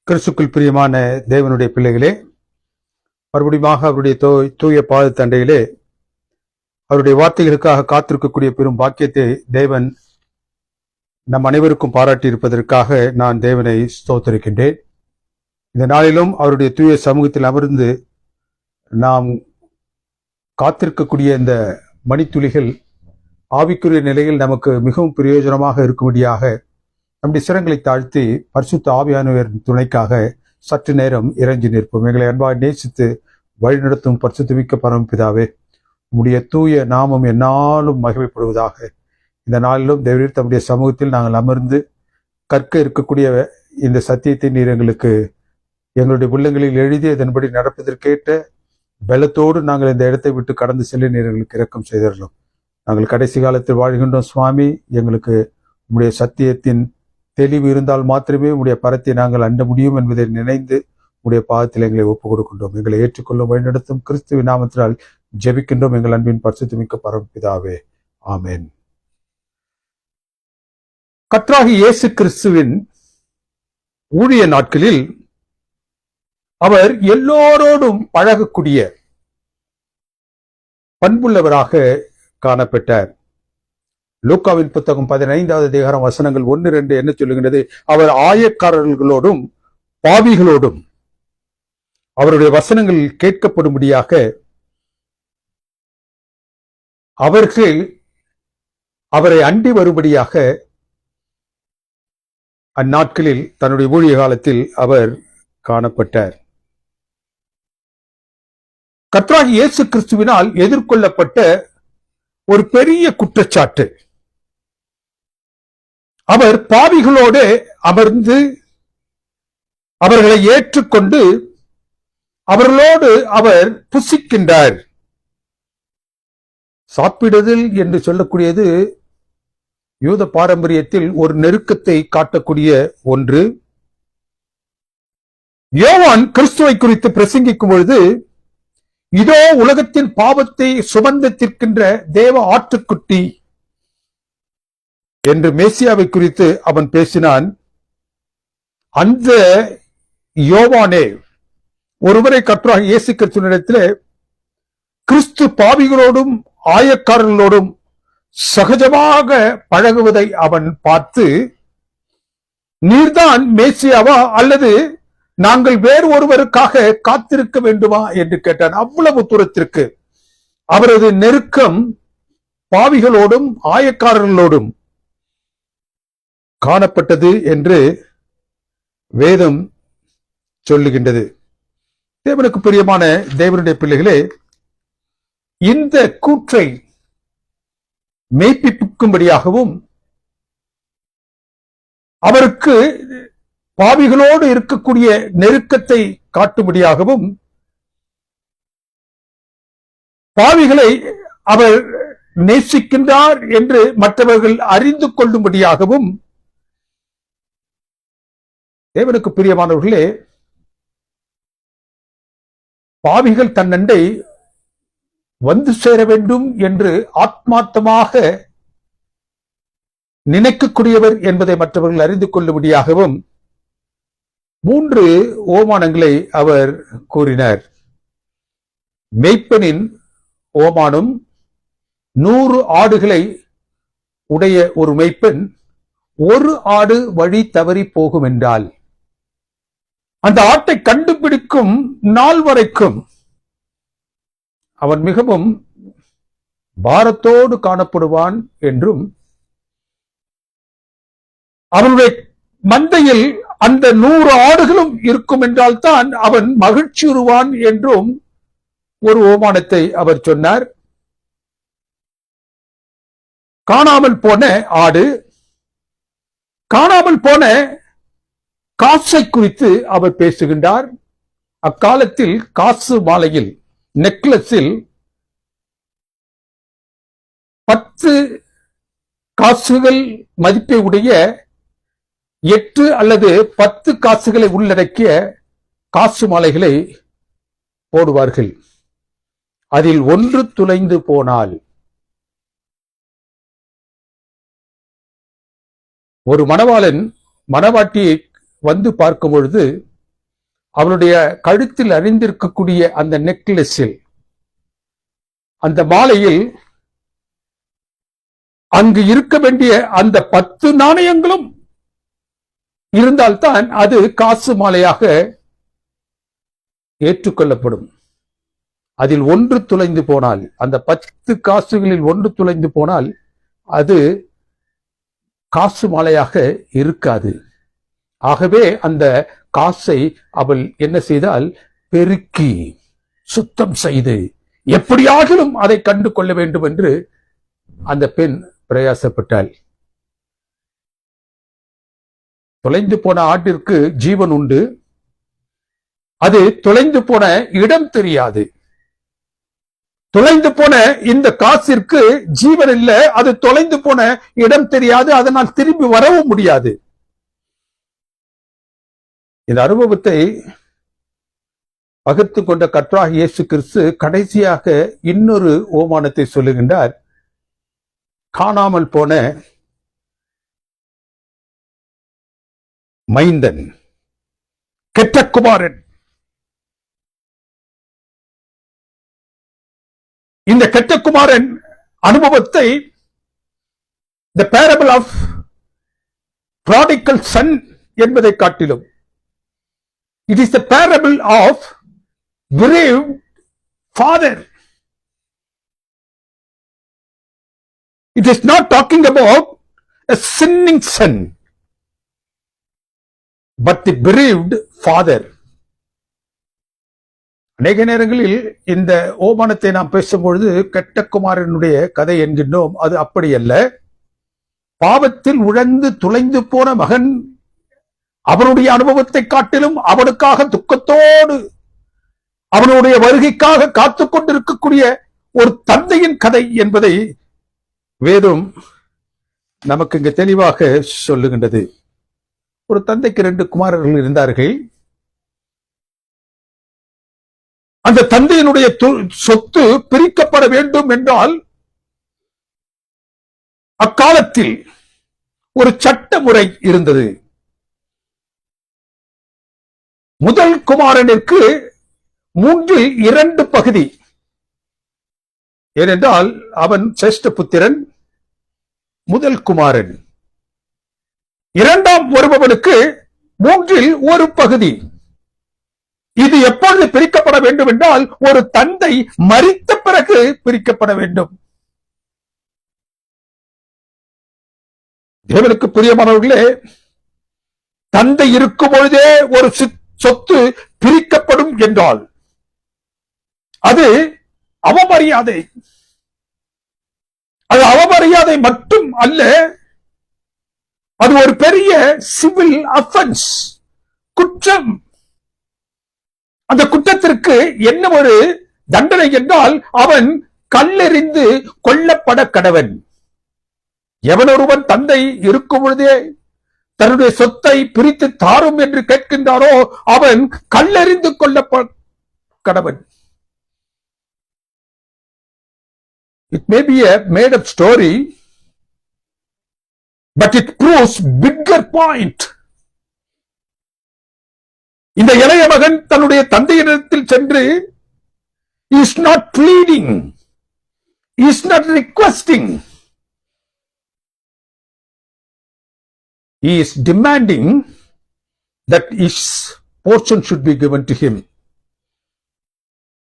கிறிஸ்துக்குள் பிரியமான தேவனுடைய பிள்ளைகளே, மறுபடியும் அவருடைய தூய பாத தண்டையிலே அவருடைய வார்த்தைகளுக்காக காத்திருக்கக்கூடிய பெரும் பாக்கியத்தை தேவன் நம் அனைவருக்கும் பாராட்டி இருப்பதற்காக நான் தேவனை ஸ்தோத்திரிக்கின்றேன். இந்த நாளிலும் அவருடைய தூய சமூகத்தில் அமர்ந்து நாம் காத்திருக்கக்கூடிய இந்த மணித்துளிகள் ஆவிக்குரிய நிலையில் நமக்கு மிகவும் பிரயோஜனமாக இருக்கும்படியாக நம்முடைய சிரங்களை தாழ்த்தி பரிசுத்த ஆவியானவரின் துணைக்காக சற்று நேரம் இறைஞ்சி நிற்போம். எங்களை அன்பாக நேசித்து வழிநடத்தும் பரிசுத்தமிக்க பரமபிதாவே, உம்முடைய தூய நாமம் எந்நாளும் மகிமைப்படுவதாக. இந்த நாளிலும் தேவரீர் தம்முடைய சமூகத்தில் நாங்கள் அமர்ந்து கற்க இருக்கக்கூடிய இந்த சத்தியத்தை நீர் எங்களுடைய உள்ளங்களில் எழுதி அதன்படி நடப்பதற்கேற்ற பலத்தோடு நாங்கள் இந்த இடத்தை விட்டு கடந்து செல்ல நீர் எங்களுக்கு இரக்கம் செய்திடலாம். நாங்கள் கடைசி காலத்தில் வாழ்கின்றோம் சுவாமி. எங்களுக்கு உம்முடைய சத்தியத்தின் தெளிவு இருந்தால் மாத்திரமே உடைய பரத்தை நாங்கள் அண்ட முடியும் என்பதை நினைந்து உடைய பாதத்தில் எங்களை ஒப்புக் கொடுக்கின்றோம். எங்களை ஏற்றுக்கொள்ளும் வழிநடத்தும் கிறிஸ்துவின் நாமத்தினால் ஜெபிக்கின்றோம் எங்கள் அன்பின் பரிசுத்தமிக்க பரமபிதாவே, ஆமென். கர்த்தராகிய இயேசு கிறிஸ்துவின் ஊழிய நாட்களில் அவர் எல்லோரோடும் பழகக்கூடிய பண்புள்ளவராக காணப்பட்டார். லூக்காவின் புத்தகம் 15வது அதிகாரம் வசனங்கள் 1-2 என்ன சொல்லுகின்றது? அவர் ஆயக்காரர்களோடும் பாவிகளோடும் அவருடைய வசனங்கள் கேட்கப்படும்படியாக அவர்கள் அவரை அண்டி வரும்படியாக அந்நாட்களில் தன்னுடைய ஊழிய காலத்தில் அவர் காணப்பட்டார். கர்த்தராகிய இயேசு கிறிஸ்துவினால் எதிர்கொள்ளப்பட்ட ஒரு பெரிய குற்றச்சாட்டு, அவர் பாவிகளோடு அமர்ந்து அவர்களை ஏற்றுக்கொண்டு அவர்களோடு அவர் புசிக்கின்றார். சாப்பிடுதல் என்று சொல்லக்கூடியது யூத பாரம்பரியத்தில் ஒரு நெருக்கத்தை காட்டக்கூடிய ஒன்று. யோவான் கிறிஸ்துவை குறித்து பிரசங்கிக்கும் பொழுது, இதோ உலகத்தின் பாவத்தை சுமந்து தீர்க்கின்ற தேவ ஆட்டுக்குட்டி என்று மேசியாவை குறித்து அவன் பேசினான். அந்த யோவானே ஒருவரை கர்த்தராகிய இயேசு கிறிஸ்துவினிடத்திலே கிறிஸ்து பாவிகளோடும் ஆயக்காரர்களோடும் சகஜமாக பழகுவதை அவன் பார்த்து, நீர்தான் மேசியாவா அல்லது நாங்கள் வேறு ஒருவருக்காக காத்திருக்க வேண்டுமா என்று கேட்டான். அவ்வளவு தூரத்திற்கு அவரது நெருக்கம் பாவிகளோடும் ஆயக்காரர்களோடும் காணப்பட்டது என்று வேதம் சொல்லுகின்றது. தேவனுக்கு பிரியமான தேவனுடைய பிள்ளைகளே, இந்த கூற்றை மெய்ப்பிக்கும்படியாகவும் அவருக்கு பாவிகளோடு இருக்கக்கூடிய நெருக்கத்தை காட்டும்படியாகவும் பாவிகளை அவர் நேசிக்கின்றார் என்று மற்றவர்கள் அறிந்து கொள்ளும்படியாகவும், தேவனுக்கு பிரியமானவர்களே, பாவிகள் தன்னண்டை வந்து சேர வேண்டும் என்று ஆத்மார்த்தமாக நினைக்கக்கூடியவர் என்பதை மற்றவர்கள் அறிந்து கொள்ளும்படியாகவும் 3 ஓமானங்களை அவர் கூறினார். மேய்ப்பனின் ஓமானம், 100 ஆடுகளை உடைய ஒரு மேய்ப்பன் ஒரு ஆடு வழி தவறி போகும் என்றால் அந்த ஆட்டை கண்டுபிடிக்கும் நாள் வரைக்கும் அவன் மிகவும் பாரத்தோடு காணப்படுவான் என்றும், அவனுடைய மந்தையில் அந்த 100 ஆடுகளும் இருக்கும் என்றால் தான் அவன் மகிழ்ச்சியுறுவான் என்றும் ஒரு ஓமானத்தை அவர் சொன்னார். காணாமல் போன ஆடு, காணாமல் போன காசை குறித்து அவர் பேசுகின்றார். அக்காலத்தில் காசு மாலையில், நெக்லஸில் 10 காசுகள் மதிப்பை உடைய 8 அல்லது 10 காசுகளை உள்ளடக்கிய காசு மாலைகளை போடுவார்கள். அதில் ஒன்று துளைந்து போனால் ஒரு மணவாளன் மணவாட்டியை வந்து பார்க்கும் பொழுது அவளுடைய கழுத்தில் அணிந்திருக்கக்கூடிய அந்த நெக்லஸில், அந்த மாலையில் அங்கு இருக்க வேண்டிய அந்த 10 நாணயங்களும் இருந்தால்தான் அது காசு மாலையாக ஏற்றுக்கொள்ளப்படும். அதில் ஒன்று துளைந்து போனால், அந்த 10 காசுகளில் ஒன்று துளைந்து போனால் அது காசு மாலையாக இருக்காது. ஆகவே அந்த காசை அவள் என்ன செய்தால், பெருக்கி சுத்தம் செய்து எப்படியாகிலும் அதை கண்டு கொள்ள வேண்டும் என்று அந்த பெண் பிரயாசப்பட்டாள். தொலைந்து போன ஆட்டிற்கு ஜீவன் உண்டு, அது தொலைந்து போன இடம் தெரியாது. தொலைந்து போன இந்த காசிற்கு ஜீவன் இல்லை, அது தொலைந்து போன இடம் தெரியாது, அதனால் திரும்பி வரவும் முடியாது. இந்த அனுபவத்தை பகிர்ந்து கொண்ட கர்த்தராகிய இயேசு கிறிஸ்து கடைசியாக இன்னொரு ஓமானத்தை சொல்லுகின்றார். காணாமல் போன மைந்தன், கெட்ட குமாரன். இந்த கெட்ட குமாரன் அனுபவத்தை the parable of prodigal son என்பதை காட்டிலும், it is the parable of bereaved father. It is not talking about a sinning son, but the bereaved father. அநேக நேரங்களில் இந்த ஓமானத்தை நாம் பேசும்பொழுது கெட்ட குமாரனுடைய கதை என்கின்றோம். அது அப்படி அல்ல. பாவத்தில் உழந்து துளைந்து போன மகன் அவனுடைய அனுபவத்தை காட்டிலும் அவனுக்காக துக்கத்தோடு அவனுடைய வருகைக்காக காத்துக் கொண்டிருக்கக்கூடிய ஒரு தந்தையின் கதை என்பதை வேதம் நமக்கு இங்கு தெளிவாக சொல்லுகின்றது. ஒரு தந்தைக்கு 2 குமாரர்கள் இருந்தார்கள். அந்த தந்தையினுடைய சொத்து பிரிக்கப்பட வேண்டும் என்றால் அக்காலத்தில் ஒரு சட்ட முறை இருந்தது. முதல் குமாரனிற்கு 3/2 பகுதி. ஏனென்றால் அவன் சிரேஷ்ட புத்திரன், முதல் குமாரன். இரண்டாம் வருபவனுக்கு 3/1 பகுதி. இது எப்பொழுது பிரிக்கப்பட வேண்டும் என்றால் ஒரு தந்தை மரித்த பிறகு பிரிக்கப்பட வேண்டும். தேவனுக்கு பிரியமானவர்களே, தந்தை இருக்கும் பொழுதே ஒரு சொத்து பிரிக்கப்படும் என்றால் அது அவமரியாதை. அது அவமரியாதை மட்டும் அல்ல, அது ஒரு பெரிய சிவில் அஃபென்ஸ், குற்றம். அந்த குற்றத்திற்கு என்ன ஒரு தண்டனை என்றால் அவன் கல்லெறிந்து கொல்லப்பட கடவன். எவனொருவன் தந்தை இருக்கும் பொழுதே தன்னுடைய சொத்தை பிரித்து தாரும் என்று கேட்கின்றாரோ அவன் கல்லெறிந்து கொல்லப்பட கடவன். It may be a made up story, but it proves bigger point. இந்த இளைய மகன் தன்னுடைய தந்தையிடத்தில் சென்று he is not pleading, he is not requesting, he is demanding that his portion should be given to him.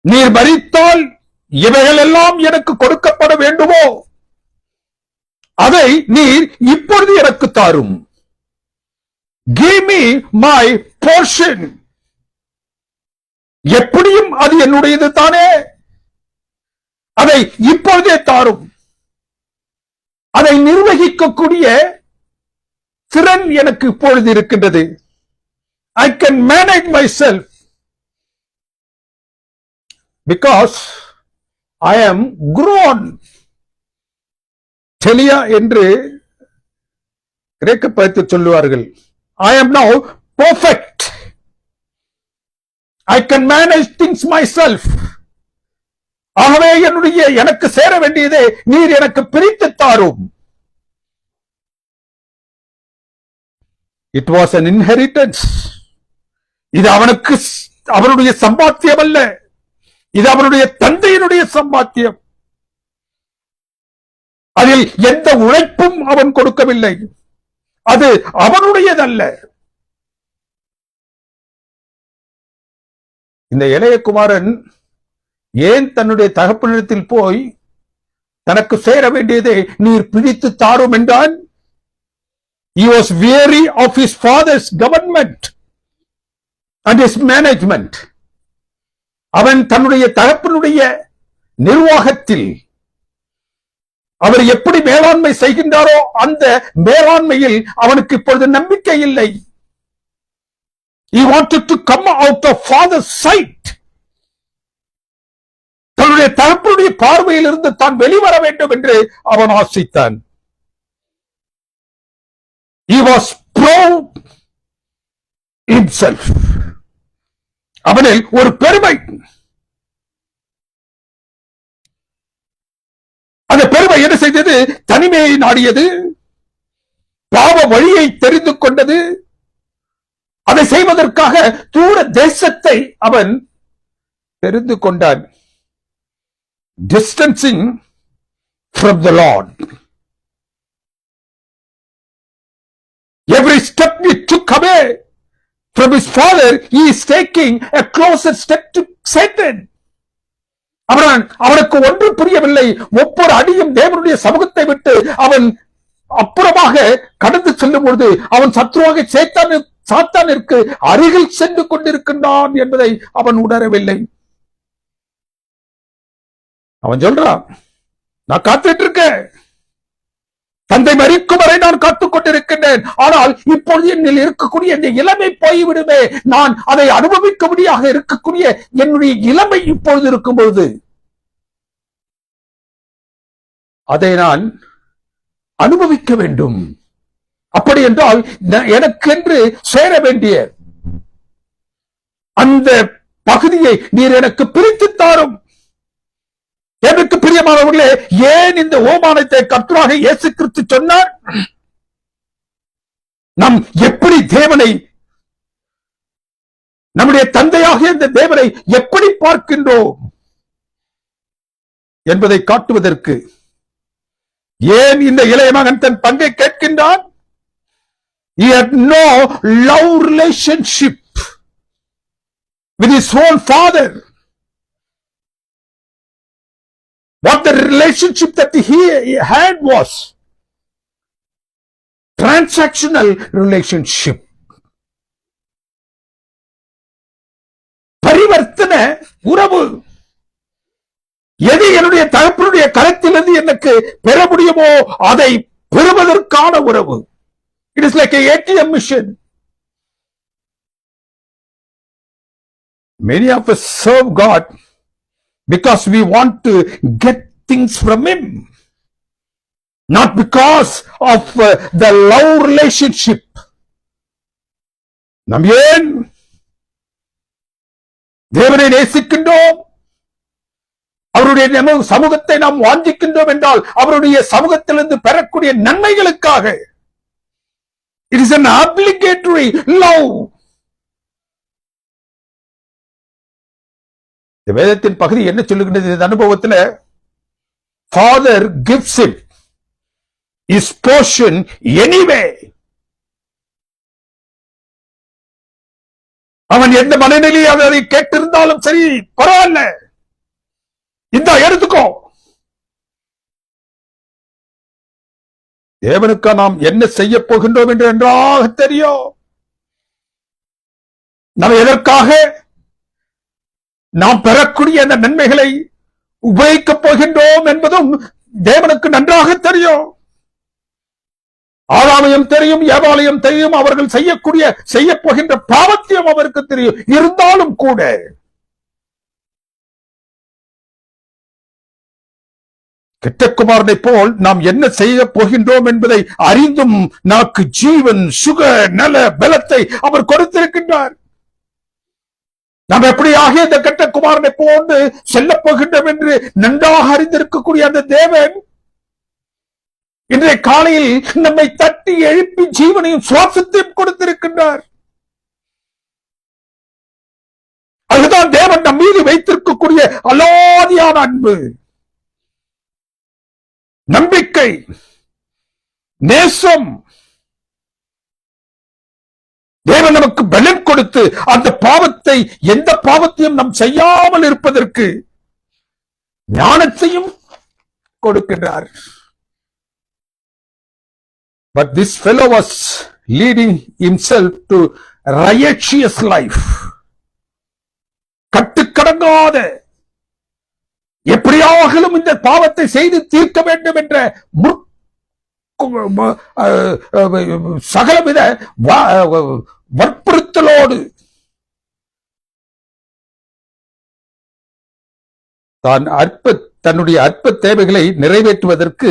நீர் மரித்தால் இவைகள் எல்லாம் எனக்கு கொடுக்கப்பட வேண்டுமோ, அதை நீர் இப்பொழுது எனக்கு தாரும். Give me my portion. எப்படியும் அது என்னுடையது தானே, அதை இப்பொழுதே தாரும். அதை நிர்வகிக்கக்கூடிய திறன் எனக்கு இப்பொழுது இருக்கின்றது. I can manage myself because I am grown. தெளியா என்று கிரேக்க பதத்தில் சொல்லுவார்கள். I am now perfect. I can manage things myself. ஆகவே எனக்கு சேர வேண்டியதை நீர் எனக்கு பிரித்து தாரும். It was an inheritance. இது அவனுடைய சம்பாத்தியம் அல்ல, இது அவனுடைய தந்தையினுடைய சம்பாத்தியம். அதில் எந்த உழைப்பும் அவன் கொடுக்கவில்லை, அது அவனுடையதல்ல. இந்த இளையகுமாரன் ஏன் தன்னுடைய தகப்பனிடத்தில் போய் தனக்கு சேர வேண்டியதை நீர் பிடித்து தாரும் என்றான்? He was weary of his father's government and his management. அவன் தன்னுடைய தகப்பனுடைய நிர்வாகத்தில் அவர் எப்படி மேலாண்மை செய்கின்றாரோ அந்த மேலாண்மையில் அவனுக்கு இப்பொழுது நம்பிக்கை இல்லை. He wanted to come out of father's sight. தன்னுடைய தகப்பனுடைய பார்வையில் இருந்து தான் வெளிவர வேண்டும் என்று அவன் ஆசைத்தான். He was proud himself. அவனில் ஒரு பெருமை, அந்த பெருமை என்ன செய்தது? தனிமையை நாடியது, பாவ வழியை தெரிந்து கொண்டது. அதை செய்வதற்காக தூர தேசத்தை அவன் தெரிந்து கொண்டான். Distancing from the Lord. Every step he took away from his father, he is taking a closer step to Satan. அவனுக்கு ஒன்று புரியவில்லை. ஒவ்வொரு அடியும் தேவனுடைய சமூகத்தை விட்டு அவன் அப்புறமாக கடந்து செல்லும் பொழுது அவன் சத்ருவாக சாத்தானிற்கு அருகில் சென்று கொண்டிருக்கின்றான் என்பதை அவன் உணரவில்லை. அவன் சொல்றான், நான் காத்துட்டு இருக்கேன், தந்தை மரிக்கும் வரை நான் காத்துக் கொண்டிருக்கின்றேன். ஆனால் இப்பொழுது என்னில் இருக்கக்கூடிய இந்த இளமை போய்விடுமே, நான் அதை அனுபவிக்கும்படியாக இருக்கக்கூடிய என்னுடைய இளமை இப்பொழுது இருக்கும் பொழுது அதை நான் அனுபவிக்க வேண்டும். அப்படி என்றால் எனக்கென்று சேர வேண்டிய அந்த பகுதியை நீர் எனக்கு பிரித்து தாரும். எனக்கு பிரியமானவர்களே, ஏன் இந்த ஓமானத்தை கர்த்தராக இயேசு கிறிஸ்து சொன்னார்? நாம் எப்படி தேவனை, நம்முடைய தந்தையாக இந்த தேவனை எப்படி பார்க்கின்றோம் என்பதை காட்டுவதற்கு. ஏன் இந்த இளைய மகன் தன் பங்கை கேட்கின்றான்? He had no love relationship with his own father. What the relationship that he had was transactional relationship. பரிவர்த்தன உறவு. எது என்னுடைய தகப்பனுடைய கரத்திலிருந்து எனக்கு பெற முடியுமோ அதை பெறுவதற்கான உறவு. It is like a ATM machine. Many of us serve God because we want to get things from him, not because of the love relationship. நாம் ஏன் தேவனை நேசிக்கின்றோம்? அவருடைய சமூகத்தை நாம் வாஞ்சிக்கின்றோம் என்றால் அவருடைய சமூகத்திலிருந்து பெறக்கூடிய நன்மைகளுக்காக. It is an obligatory love. இந்த வேதத்தின் பகுதி என்ன சொல்லுகின்றது? இந்த அனுபவத்தில் Father gives him his portion anyway. அவன் எந்த மனநிலையில் அதை கேட்டிருந்தாலும் சரி, பரவாயில்ல, இந்த எடுத்துக்கோ. தேவனுக்கு நாம் என்ன செய்ய போகின்றோம் என்று நன்றாக தெரியும். நாம் எதற்காக நாம் பெறக்கூடிய அந்த நன்மைகளை உபயோகிக்கப் போகின்றோம் என்பதும் தேவனுக்கு நன்றாக தெரியும். ஆதாமையும் தெரியும், ஏவாளையும் தெரியும், அவர்கள் செய்ய போகின்ற பாவத்தையும் அவருக்கு தெரியும். இருந்தாலும் கூட கெட்டகுமாரனை போல் நாம் என்ன செய்ய போகின்றோம் என்பதை அறிந்தும் நமக்கு ஜீவன், சுக, நல, பலத்தை அவர் கொடுத்திருக்கின்றார். நாம் எப்படியாக இந்த கெட்டகுமாரனை போன்று செல்ல போகின்றோம் என்று நன்றாக அறிந்திருக்கக்கூடிய அந்த தேவன் இன்றைய காலையில் நம்மை தட்டி எழுப்பி ஜீவனையும் சுவாசத்தையும் கொடுத்திருக்கின்றார். நம் மீது வைத்திருக்கக்கூடிய அலாதியான அன்பு, நம்பிக்கை, நேசம், தேவன் நமக்கு பலன் கொடுத்து அந்த பாவத்தை, எந்த பாவத்தையும் நாம் செய்யாமல் இருப்பதற்கு ஞானத்தையும் கொடுக்கின்றார். But this fellow was leading himself to riotous life. கட்டுக்கடங்காத, எப்படியாகலும் இந்த பாவத்தை செய்து தீர்க்க வேண்டும் என்ற சகலவித வற்புறுத்தலோடு தன்னுடைய அற்ப தேவைகளை நிறைவேற்றுவதற்கு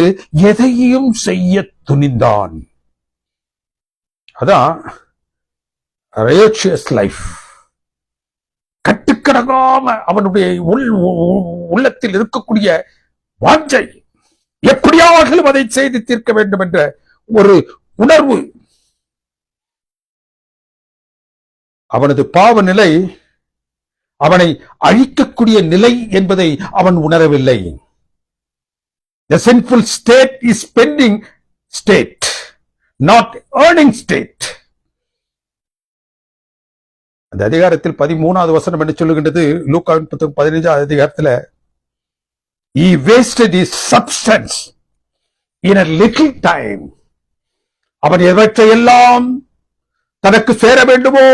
எதையும் செய்ய துணிந்தான். அதான் riotous life. கட்டுக்கடங்காம அவனுடைய உள்ளத்தில் இருக்கக்கூடிய வாஞ்சை, எப்படியாவது அதை செய்து தீர்க்க வேண்டும் என்ற ஒரு உணர்வு. அவனது பாவ நிலை அவனை அழிக்கக்கூடிய நிலை என்பதை அவன் உணரவில்லை. The sinful state is spending state, not earning state. அந்த அதிகாரத்தில் 13வது வசனம் என்ன சொல்லுகின்றது? லூக்காவின் புத்தகம் 15வது அதிகாரத்தில், he wasted his substance in a little time. அவன் எவற்றையெல்லாம் தனக்கு சேர வேண்டுமோ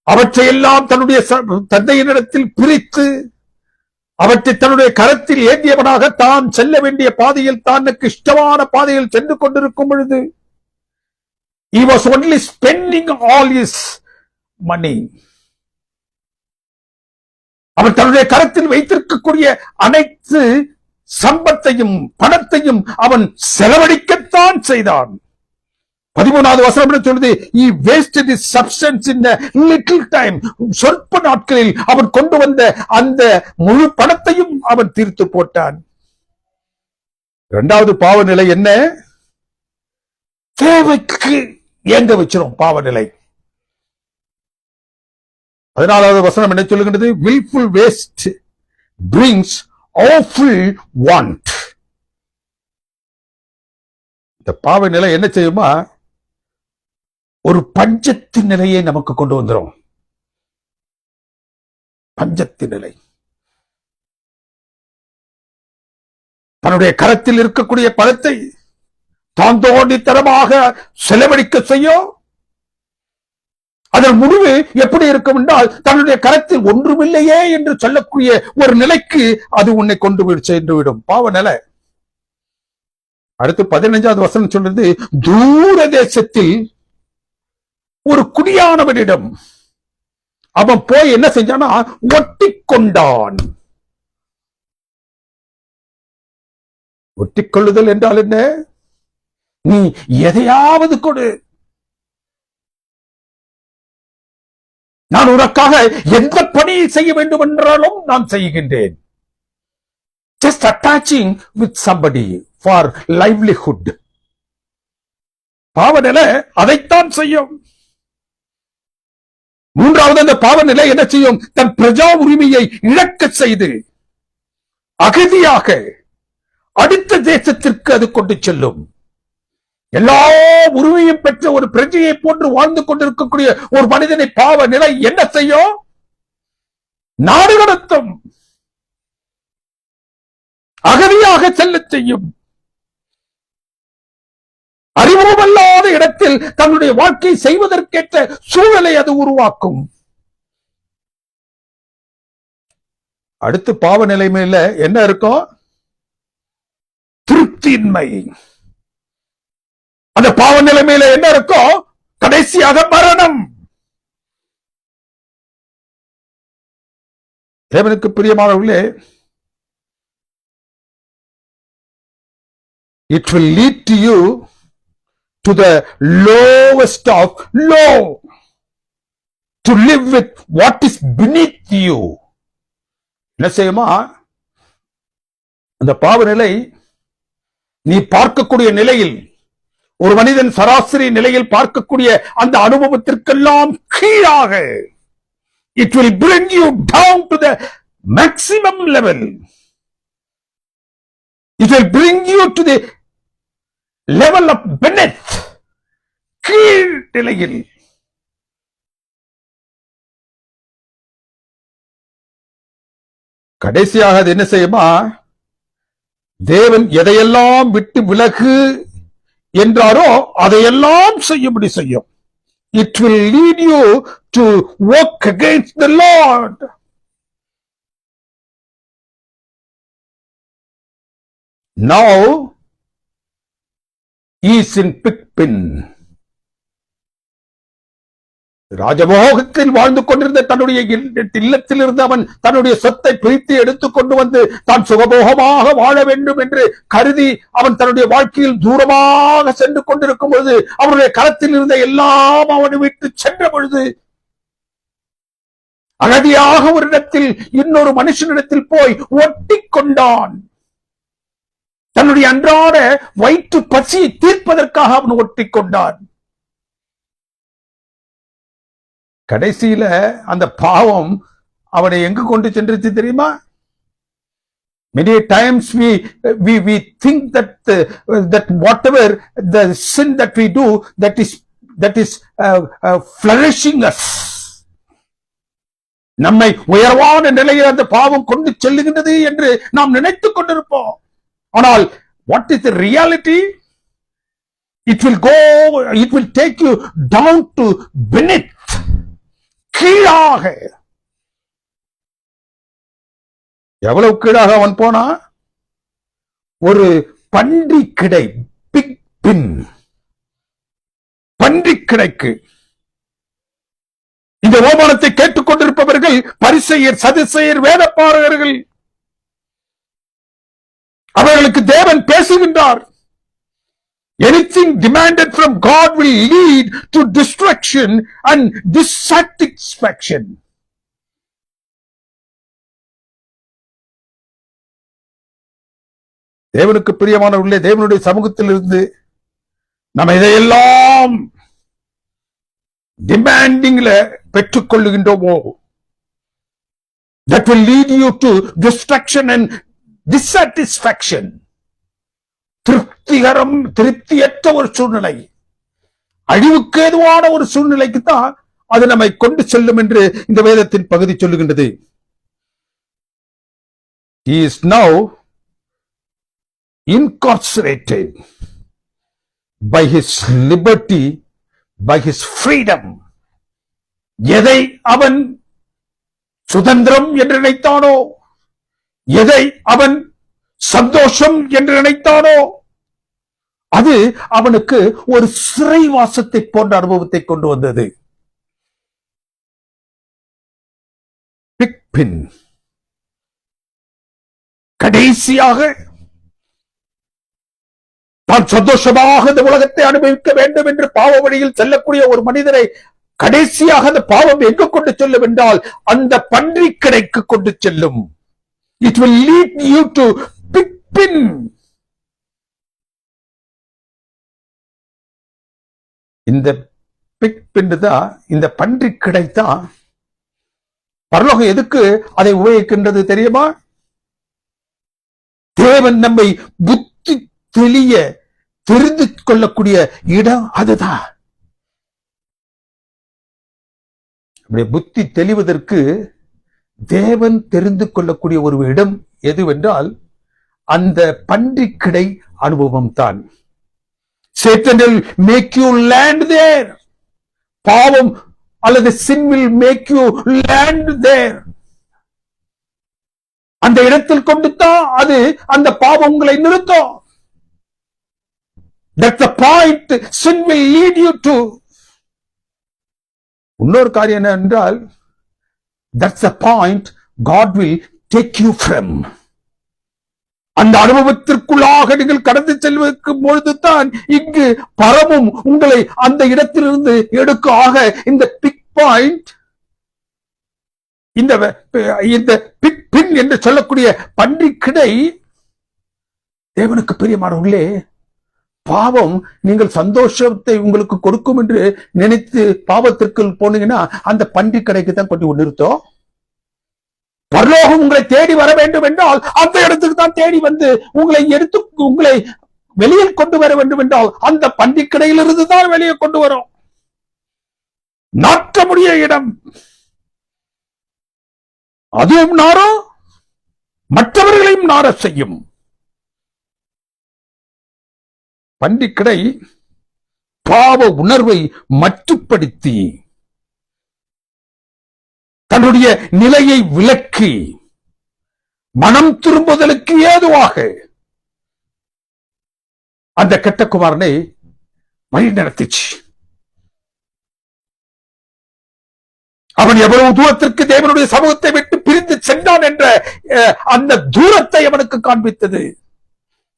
அவற்றையெல்லாம் தன்னுடைய தந்தையினிடத்தில் பிரித்து அவற்றை தன்னுடைய கரத்தில் ஏந்தியவனாக தான் செல்ல வேண்டிய பாதையில், தனக்கு இஷ்டமான பாதையில் சென்று கொண்டிருக்கும் பொழுது, he was only spending all his money. அவன் தன்னுடைய கரத்தில் வைத்திருக்கக்கூடிய அனைத்து சம்பத்தையும் பணத்தையும் அவன் செலவழிக்கத்தான் செய்தான். 13வது வசனம் சொல்லுது, he wasted his substance in a little time. சொற்ப நாட்களில் அவன் கொண்டு வந்த அந்த முழு பணத்தையும் அவன் தீர்த்து போட்டான். இரண்டாவது பாவ நிலை என்ன? தேவைக்கு ஏங்க வச்சிரும் பாவநிலை. 14வது வசனம் என்ன சொல்லுகின்றது? willful waste brings awful want. இந்த பாவ நிலை என்ன செய்யுமா? ஒரு பஞ்சத்தின் நிலையை நமக்கு கொண்டு வந்துரும். பஞ்சத்தின் நிலை. தன்னுடைய கரத்தில் இருக்கக்கூடிய பணத்தை தான் தோண்டித்தனமாக செலவழிக்க செய்யும். அதன் முடிவு எப்படி இருக்கும் என்றால், தன்னுடைய கரத்தில் ஒன்றுமில்லையே என்று சொல்லக்கூடிய ஒரு நிலைக்கு அது உன்னை கொண்டு சென்று விடும். பாவ நிலை. அடுத்து 15வது வசனம் சொல்றது, தூர தேசத்தில் ஒரு குடியானவனிடம் அவன் போய் என்ன செஞ்சானா, ஒட்டிக்கொண்டான். ஒட்டிக்கொள்ளுதல் என்றால் என்ன? நீ எதையாவது கொடு, நான் உனக்காக எந்த பணியை செய்ய வேண்டும் என்றாலும் நான் செய்கின்றேன். Just attaching with somebody for livelihood. பாவநிலை அதைத்தான் செய்யும். மூன்றாவது, அந்த பாவநிலை என்ன செய்யும்? தன் பிரஜா உரிமையை இழக்க செய்து அகதியாக அடுத்த தேசத்திற்கு அது கொண்டு செல்லும். எல்லா உரிமையும் பெற்ற ஒரு பிரஜையை போன்று வாழ்ந்து கொண்டிருக்கக்கூடிய ஒரு மனிதனை பாவ நிலை என்ன செய்யும்? நாடு கடத்தும், அகதியாக செல்ல செய்யும். அறிமுகமல்லாத இடத்தில் தன்னுடைய வாழ்க்கை செய்வதற்கேற்ற சூழலை அது உருவாக்கும். அடுத்து பாவ நிலைமையில என்ன இருக்கும்? திருப்தியின்மை. அந்த பாவ நிலைமையில என்ன இருக்கும்? கடைசியாக மரணம். தேவனுக்கு பிரியமானவர்களே, it will lead to you to the lowest of low, to live with what is beneath you. என்ன செய்யுமா? அந்த பாவ நிலை நீ பார்க்கக்கூடிய நிலையில், ஒரு மனிதன் சராசரி நிலையில் பார்க்கக்கூடிய அந்த அனுபவத்திற்கெல்லாம் கீழாக It will bring you down to the maximum level. It will bring you to the level of beneath. கீழ் நிலையில். கடைசியாக அது என்ன செய்யுமா? தேவன் எதையெல்லாம் விட்டு விலகு என்றாரோ அதையெல்லாம் செய்யும்படி செய்யும். It will lead you to work against the Lord. Now he is in Pikpin. ராஜபோகத்தில் வாழ்ந்து கொண்டிருந்த தன்னுடைய இல்லத்தில் இருந்து அவன் தன்னுடைய சொத்தை பிரித்து எடுத்துக் கொண்டு வந்து தான் சுகபோகமாக வாழ வேண்டும் என்று கருதி அவன் தன்னுடைய வாழ்க்கையில் தூரமாக சென்று கொண்டிருக்கும் பொழுது அவனுடைய களத்தில் இருந்த எல்லாம் அவனை விட்டு சென்ற பொழுது அகதியாக ஒரு இடத்தில் இன்னொரு மனுஷனிடத்தில் போய் ஒட்டி கொண்டான். தன்னுடைய அன்றாட வயிற்று பசியை தீர்ப்பதற்காக அவன் ஒட்டி கொண்டான். கடைசியில அந்த பாவம் அவனை எங்கு கொண்டு சென்றுச்சு தெரியுமா? Many times we think that whatever the sin that we do that is flourishing us, நம்மை உயர்வான நிலையில் அந்த பாவம் கொண்டு செல்லுகின்றது என்று நாம் நினைத்துக் கொண்டிருப்போம். ஆனால் what is the reality? It will take you down to beneath. கீழாக. எவ்வளவு கீழாக அவன் போனா? ஒரு பன்றி கிடை, பிக் பின், பன்றி கிடைக்கு. இந்த ஓமானத்தை கேட்டுக் கொண்டிருப்பவர்கள் பரிசேயர், சதுசேயர், வேதபாரகர்கள். அவர்களுக்கு தேவன் பேசுகின்றார். Anything demanded from God will lead to destruction and dissatisfaction. தேவனுக்கு பிரியமானவர்களே, தேவனுடைய சமூகத்தில் இருந்து நம்ம இதையெல்லாம் டிமாண்டிங்ல பெற்றுக் கொள்ளுகின்றோமோ, that will lead you to destruction and dissatisfaction. திருப்தியற்ற ஒரு சூழ்நிலை, அழிவுக்கு ஏதுவான ஒரு சூழ்நிலைக்கு தான் அது நம்மை கொண்டு செல்லும் என்று இந்த வேதத்தின் பகுதி சொல்லுகின்றது. He is now incarcerated by his liberty, by his freedom. எதை அவன் சுதந்திரம் என்று நினைத்தானோ, எதை அவன் சந்தோஷம் என்று நினைத்தானோ, அது அவனுக்கு ஒரு சிறைவாசத்தை போன்ற அனுபவத்தை கொண்டு வந்தது. பிக்பின். கடைசியாக தான் சந்தோஷமாக இந்த உலகத்தை அனுபவிக்க வேண்டும் என்று பாவ வழியில் செல்லக்கூடிய ஒரு மனிதரை கடைசியாக அந்த பாவம் எங்கு கொண்டு செல்லும் என்றால் அந்த பன்றி கிடைக்கு கொண்டு செல்லும். It will lead you to Pikpin. இந்த பிக்பின் தான், இந்த பன்றி கிடைத்தான். பரலோகம் எதுக்கு அதை உபயோகிக்கின்றது தெரியுமா? தேவன் நம்மை புத்தி தெளிய தெரிந்து கொள்ளக்கூடிய இடம் அதுதான். புத்தி தெளிவதற்கு தேவன் தெரிந்து கொள்ளக்கூடிய ஒரு இடம் எதுவென்றால் அந்த பன்றி கிடை அனுபவம் தான். Satan will make you land there. பாவம் அல்லது sin will make you land there. அந்த இடத்தில் கொண்டுதான் அது அந்த பாவம் உங்களை நிறுத்தும். That's the point sin will lead you to. இன்னொரு காரியம் என்ன என்றால், that's the point God will take you from. அந்த அனுபவத்திற்குள்ளாக நீங்கள் கடந்து செல்வதற்கும் பொழுதுதான் இங்கு பரமும் உங்களை அந்த இடத்திலிருந்து எடுக்க. ஆக இந்த பிக் பாயிண்ட், இந்த பிக் பின் என்று சொல்லக்கூடிய பன்றி கிடை தேவனுக்கு பிரியமானவர்களே பாவம் நீங்கள் சந்தோஷத்தை உங்களுக்கு கொடுக்கும் என்று நினைத்து பாவத்திற்கு போனீங்கன்னா அந்த பன்றி கடைக்கு தான் கொண்டு நிறுத்தோம். பரலோகம் உங்களை தேடி வர வேண்டும் என்றால் அந்த இடத்துக்கு தான் தேடி வந்து உங்களை வெளியில் கொண்டு வர வேண்டும் என்றால் அந்த பன்றி கடையிலிருந்து தான் வெளியே கொண்டு வரும். நாட்ட முடிய இடம் அதுவும் நாரும் மற்றவர்களையும் நார செய்யும். பண்டிக்கடை பாவ உணர்வை மட்டுப்படுத்தி தன்னுடைய நிலையை விலக்கி மனம் திரும்புதலுக்கு ஏதுவாக அந்த கெட்ட குமாரனை வழி நடத்திச்சு. அவன் எவ்வளவு தூரத்திற்கு தேவனுடைய சமூகத்தை விட்டு பிரிந்து சென்றான் என்ற அந்த தூரத்தை அவனுக்கு காண்பித்தது.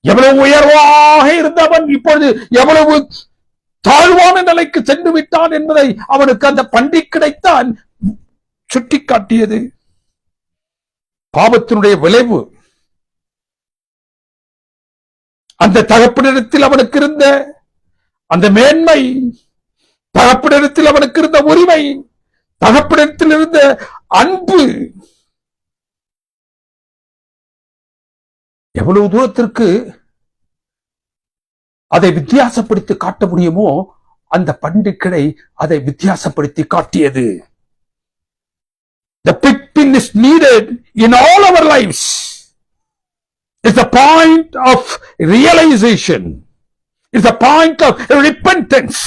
எவ்வளவு உயர்வாக இருந்தவன் இப்பொழுது எவ்வளவு தாழ்வான நிலைக்கு சென்று விட்டான் என்பதை அவனுக்கு அந்த பன்றி கிடைத்தான் சுட்டிக்காட்டியது. பாவத்தினுடைய விளைவு அந்த தகப்பனிடத்தில் அவனுக்கு இருந்த அந்த மேன்மை, தகப்பனிடத்தில் அவனுக்கு இருந்த உரிமை, தகப்பனிடத்தில் இருந்த அன்பு எவ்வளவு தூரத்திற்கு அதை வித்தியாசப்படுத்தி காட்ட முடியுமோ அந்த பண்டிகை அதை வித்தியாசப்படுத்தி காட்டியது. The picking is needed in all our lives. It's a point of realization. It's a point of repentance.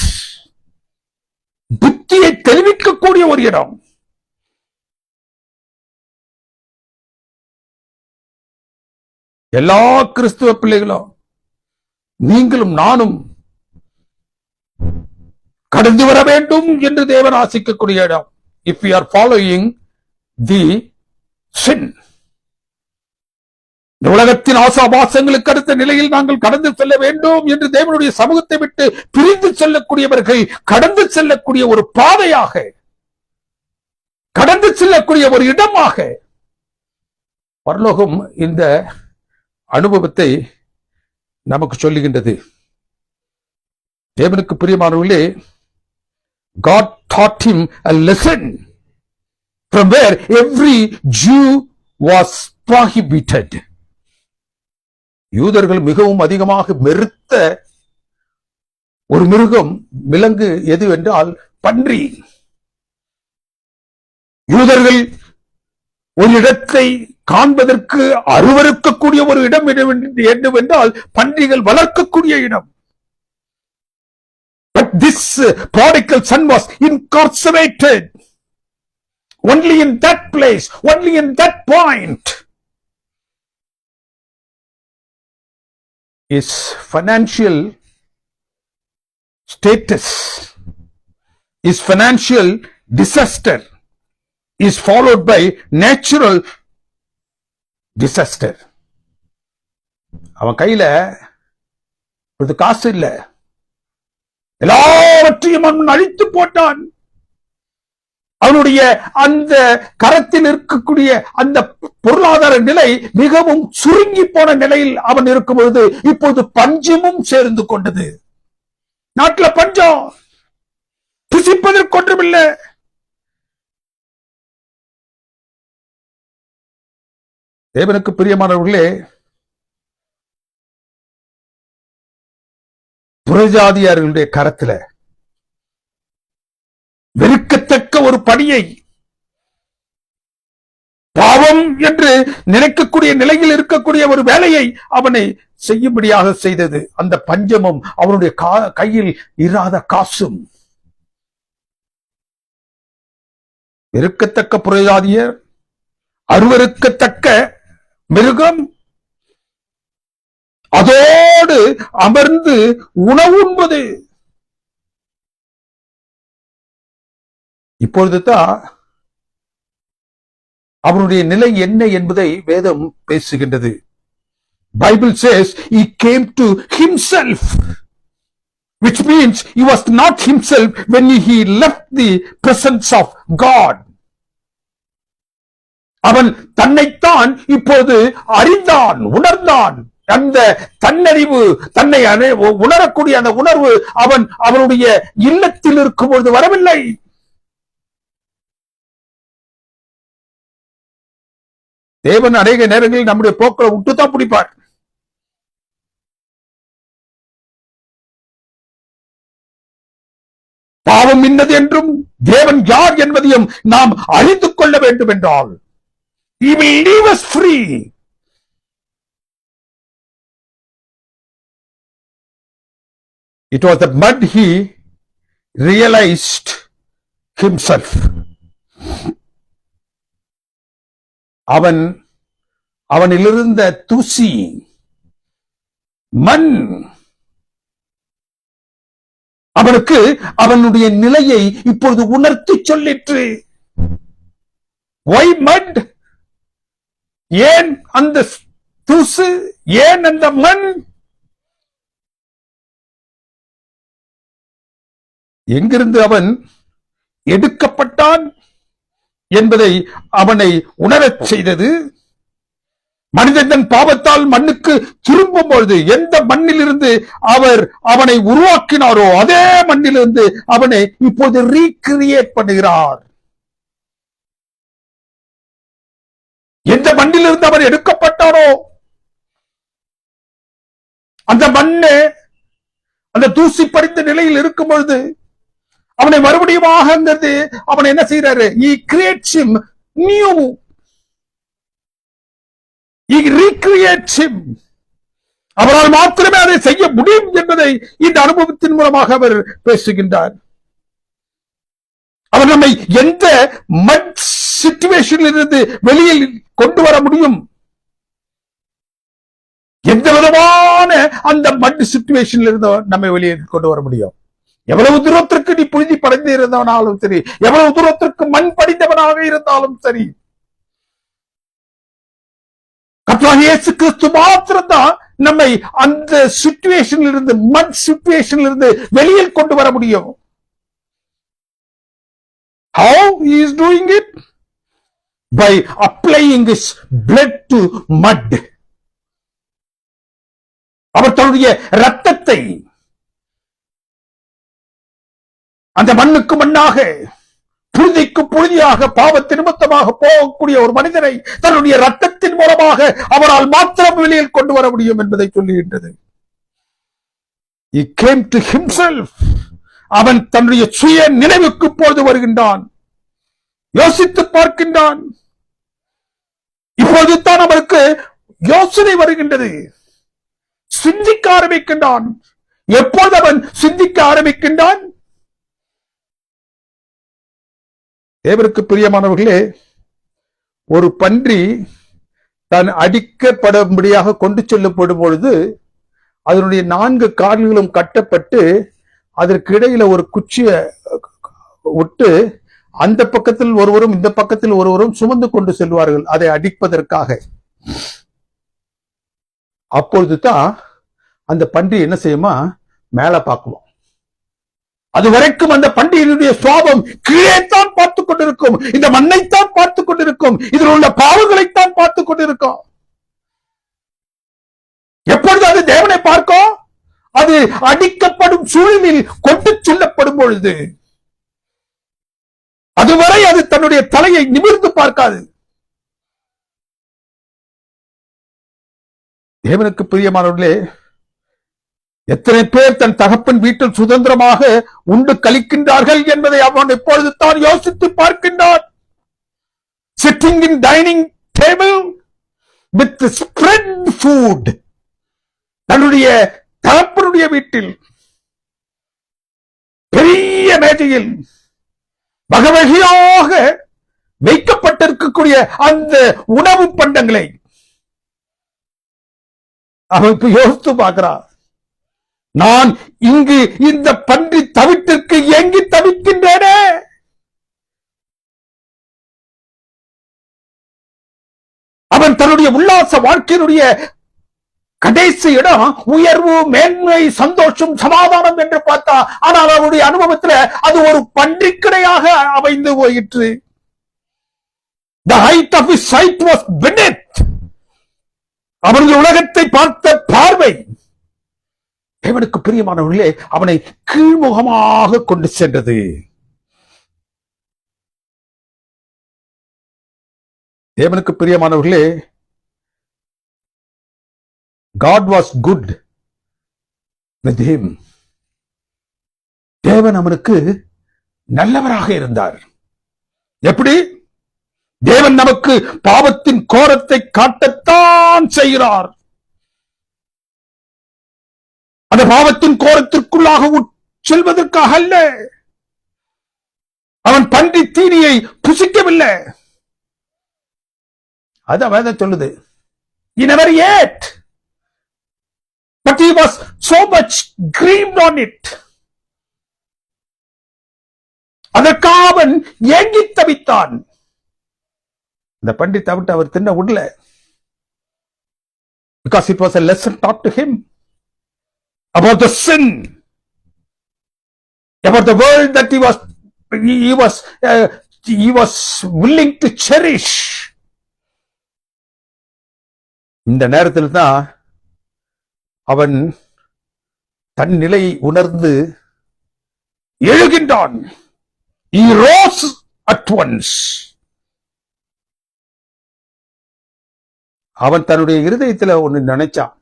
புத்தியை தெரிவிக்கக்கூடிய ஒரு இடம். எல்லா கிறிஸ்துவ பிள்ளைகளும் நீங்களும் நானும் கடந்து வர வேண்டும் என்று தேவன் ஆசிக்கக்கூடிய இடம். If we are following the sin, இந்த உலகத்தின் ஆசாபாசங்களுக்கு அடுத்த நிலையில் நாங்கள் கடந்து செல்ல வேண்டும் என்று தேவனுடைய சமூகத்தை விட்டு பிரிந்து செல்லக்கூடியவர்கள் கடந்து செல்லக்கூடிய ஒரு பாதையாக, கடந்து செல்லக்கூடிய ஒரு இடமாக பரலோகம் இந்த அனுபவத்தை நமக்கு சொல்லுகின்றது. தேவனுக்கு பிரியமானவர்களே, God taught him a lesson from where every Jew was prohibited. யூதர்கள் மிகவும் அதிகமாக வெறுத்த ஒரு மிருகம், விலங்கு எது என்றால் பன்றி. யூதர்கள் ஒரு இடத்தை காண்பதற்கு அருவருக்கக்கூடிய ஒரு இடம் என்னவென்றால் பன்றிகள் வளர்க்கக்கூடிய இடம். But this prodigal son was incarcerated only in that place, only in that point. His financial status, his financial disaster is followed by natural disaster. அவன் கையில ஒரு காசு இல்ல, எல்லாவற்றையும் அவன் அழித்து போட்டான். அவனுடைய அந்த கரத்தில் இருக்கக்கூடிய அந்த பொருளாதார நிலை மிகவும் சுருங்கி போன நிலையில் அவன் இருக்கும் பொழுது இப்போது பஞ்சமும் சேர்ந்து கொண்டது. நாட்டில் பஞ்சம், புசிப்பதற்கு ஒன்றுமில்லை. தேவனுக்கு பிரியமானவர்களே, புறஜாதியார்களுடைய கரத்துல வெறுக்கத்தக்க ஒரு பணியை, பாவம் என்று நினைக்கக்கூடிய நிலையில் இருக்கக்கூடிய ஒரு வேலையை அவனை செய்யும்படியாக செய்தது. அந்த பஞ்சமும் அவனுடைய கையில் இராத காசும். வெறுக்கத்தக்க புறஜாதியர், அருவருக்கத்தக்க மிருகம், அதோடு அமர்ந்து உணவு உண்பது. இப்பொழுதுதான் அவனுடைய நிலை என்ன என்பதை வேதம் பேசுகின்றது. Bible says he came to himself, which means he was not himself when he left the presence of God. அவன் தன்னைத்தான் இப்போது அறிந்தான், உணர்ந்தான். அந்த தன்னறிவு, தன்னை உணரக்கூடிய அந்த உணர்வு அவனுடைய இல்லத்தில் இருக்கும் பொழுது வரவில்லை. தேவன் அநேக நேரங்களில் நம்முடைய போக்களை விட்டுத்தான் பிடிப்பார். பாவம் இன்னது என்றும் தேவன் யார் என்பதையும் நாம் அறிந்து கொள்ள வேண்டும் என்றால் He will leave us free. It was the mud he realized himself. அவனிலிருந்த தூசி, மண் அவனுக்கு அவனுடைய நிலையை இப்பொழுது உணர்த்தி சொல்லிற்று. Why mud? ஏன் அந்த தூசு, ஏன் அந்த மண்? எங்கிருந்து அவன் எடுக்கப்பட்டான் என்பதை அவனை உணரச் செய்தது. மனிதன் தன் பாவத்தால் மண்ணுக்கு திரும்பும் பொழுது எந்த மண்ணிலிருந்து அவனை உருவாக்கினாரோ அதே மண்ணிலிருந்து அவனை இப்போது ரீகிரியேட் பண்ணுகிறார். எந்த மண்ணிலிருந்து அவன் எடுக்கப்பட்டாரோ அந்த மண்ணு அந்த தூசி படித்த நிலையில் இருக்கும் பொழுது அவனை மறுபடியும் அவனை என்ன செய்யறாரு? He creates him new. He recreates him. அவரால் மாத்திரமே அதை செய்ய முடியும் என்பதை இந்த அனுபவத்தின் மூலமாக அவர் பேசுகின்றார். அவர் நம்மை எந்த மட் சிச்சுவேஷனில் இருந்து வெளியில் கொண்டு வர முடியும்? எந்த விதமான அந்த மட் சிச்சுவேஷனில் இருந்து நம்மை வெளியே கொண்டு வர முடியும்? எவ்வளவு தூரத்திற்கு நீ புழுதி படைந்து இருந்தவனாலும் சரி, எவ்வளவு தூரத்திற்கு மண் படித்தவனாக இருந்தாலும் சரி, கர்த்தராகிய இயேசு கிறிஸ்து மாத்திரம்தான் நம்மை அந்த சிச்சுவேஷனில் இருந்து, மண் சிச்சுவேஷனில் இருந்து வெளியில் கொண்டு வர முடியும். How he is doing it? By applying his blood to mud. அவர் தன்னுடைய இரத்தத்தை அந்த மண்ணுக்கு மண்ணாக, புழுதிக்கு புழுதியாக, பாவத்தின் நிமித்தமாக போகக்கூடிய ஒரு மனிதனை தன்னுடைய இரத்தத்தின் மூலமாக அவரால் மாத்திரம் வெளியில் கொண்டு வர முடியும் என்பதை சொல்லுகின்றது. He came to himself. அவன் தன்னுடைய சுய நினைவுக்கு போது வருகின்றான், யோசித்து பார்க்கின்றான். இப்போது தான் அவருக்கு யோசனை வருகின்றது, சிந்திக்க ஆரம்பிக்கின்றான். எப்போது அவன் சிந்திக்க ஆரம்பிக்கின்றான்? தேவனுக்கு பிரியமானவர்களே, ஒரு பன்றி தான் அடிக்கப்படும்படியாக கொண்டு செல்லப்படும் பொழுது அதனுடைய 4 கால்களும் கட்டப்பட்டு அதற்கு இடையில ஒரு குச்சியை விட்டு அந்த பக்கத்தில் ஒருவரும் இந்த பக்கத்தில் ஒருவரும் சுமந்து கொண்டு செல்வார்கள் அதை அடிப்பதற்காக. அப்பொழுதுதான் அந்த பன்றி என்ன செய்யுமா? மேல பார்க்குவோம். அது வரைக்கும் அந்த பண்டிகையினுடைய சுவாபம் கீழே தான் பார்த்துக் கொண்டிருக்கும், இந்த மண்ணைத்தான் பார்த்துக் கொண்டிருக்கும், இதில் உள்ள பாவங்களைத்தான் பார்த்துக் கொண்டிருக்கும். எப்பொழுது அது தேவனை பார்க்கும்? அது அடிக்கப்படும் சூழலில் கொண்டு செல்லப்படும் பொழுது அதுவரை அது தன்னுடைய தலையை நிமிர்ந்து பார்க்காது. தேவனுக்கு பிரியமானவர்களே, எத்தனை பேர் தன் தகப்பன் வீட்டில் சுதந்திரமாக உண்டு கழிக்கின்றார்கள் என்பதை அவன் எப்பொழுது தான் யோசித்து பார்க்கின்றான். Sitting in dining table with spread food. தன்னுடைய தகப்பனுடைய வீட்டில் பெரிய மேஜையில் வகவகையாக வைக்கப்பட்டிருக்கக்கூடிய அந்த உணவு பண்டங்களை அவன் யோசித்து பார்க்கிறான். நான் இங்கு இந்த பன்றி தவிட்டிற்கு எங்கி தவிக்கின்றேனே. அவன் தன்னுடைய உல்லாச வாழ்க்கையினுடைய கடைசி இடம் உயர்வு, மேன்மை, சந்தோஷம், சமாதானம் என்று பார்த்தா, ஆனால் அவருடைய அனுபவத்தில் அது ஒரு பன்றிக்கடையாக அமைந்து போயிற்று. The height of his sight was beneath. அவனுடைய உலகத்தை பார்த்த பார்வை தேவனுக்கு பிரியமானவர்களே அவனை கீழ்முகமாக கொண்டு சென்றது. தேவனுக்கு பிரியமானவர்களே, God was good with him. தேவன் அவனுக்கு நல்லவராக இருந்தார். எப்படி? தேவன் நமக்கு பாவத்தின் கோரத்தை காட்டத்தான் செய்கிறார். அந்த பாவத்தின் கோரத்திற்குள்ளாக செல்வதற்காக அல்ல. அவன் பன்றி தீனியை புசிக்கவில்லை. அதான் வேதம் சொல்லுது. He never ate, but he was so much grieved on it. அதற்காக அவன் ஏங்கி தவித்தான். இந்த பன்றி தவிட்டு அவர் தின்ன விடல. Because it was a lesson taught to him about the sin, about the world that he was willing to cherish. இந்த நேரத்தில் தான் அவன் தன் நிலையை உணர்ந்து எழுகின்றான். He rose at once. அவன் தன்னுடைய இருதயத்தில் ஒன்று நினைச்சான்.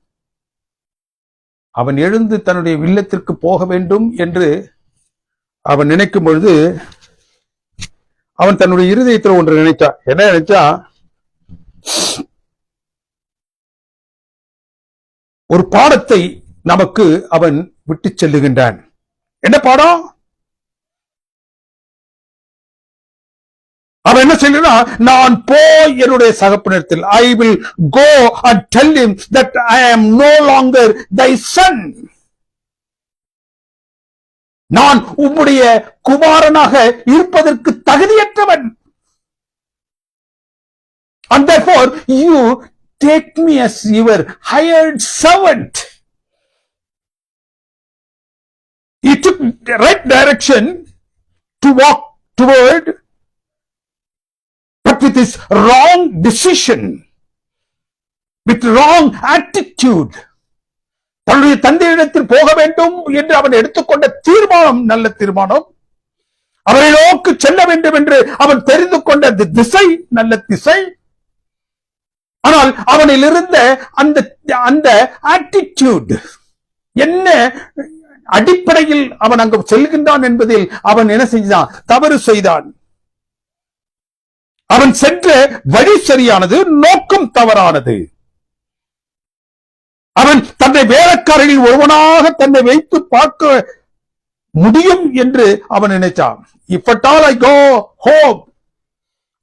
அவன் எழுந்து தன்னுடைய இல்லத்திற்கு போக வேண்டும் என்று அவன் நினைக்கும் பொழுது அவன் தன்னுடைய இருதயத்தில் ஒன்று நினைச்சான். என்ன நினைச்சா? ஒரு பாடத்தை நமக்கு அவன் விட்டு செல்லுகின்றான். என்ன பாடம்? அவன் என்ன சொல்கிறான்? நான் போய் என்னுடைய சகப்பனிடத்தில், I will go and tell him that I am no longer thy son. நான் உம்முடைய குமாரனாக இருப்பதற்கு தகுதியற்றவன். And therefore you take me as your hired servant. He took the right direction to walk toward, but with his wrong decision, with wrong attitude. தன்னுடைய தந்தையிடத்தில் போக வேண்டும் என்று அவன் எடுத்துக்கொண்ட தீர்மானம் நல்ல தீர்மானம். அவரை நோக்கி செல்ல வேண்டும் என்று அவன் தெரிந்து கொண்ட திசை நல்ல திசை. ஆனால் அவனில் இருந்த அந்த ஆட்டிடியூட் என்ன அடிப்படையில் அவன் அங்கு செல்கின்றான் என்பதில் அவன் என்ன செஞ்சான்? தவறு செய்தான். அவன் சென்ற வழி சரியானது, நோக்கம் தவறானது. அவன் தன்னை வேலைக்காரர்களில் ஒருவனாக தன்னை வைத்து பார்க்க முடியும் என்று அவன் நினைச்சான். If at all I go home,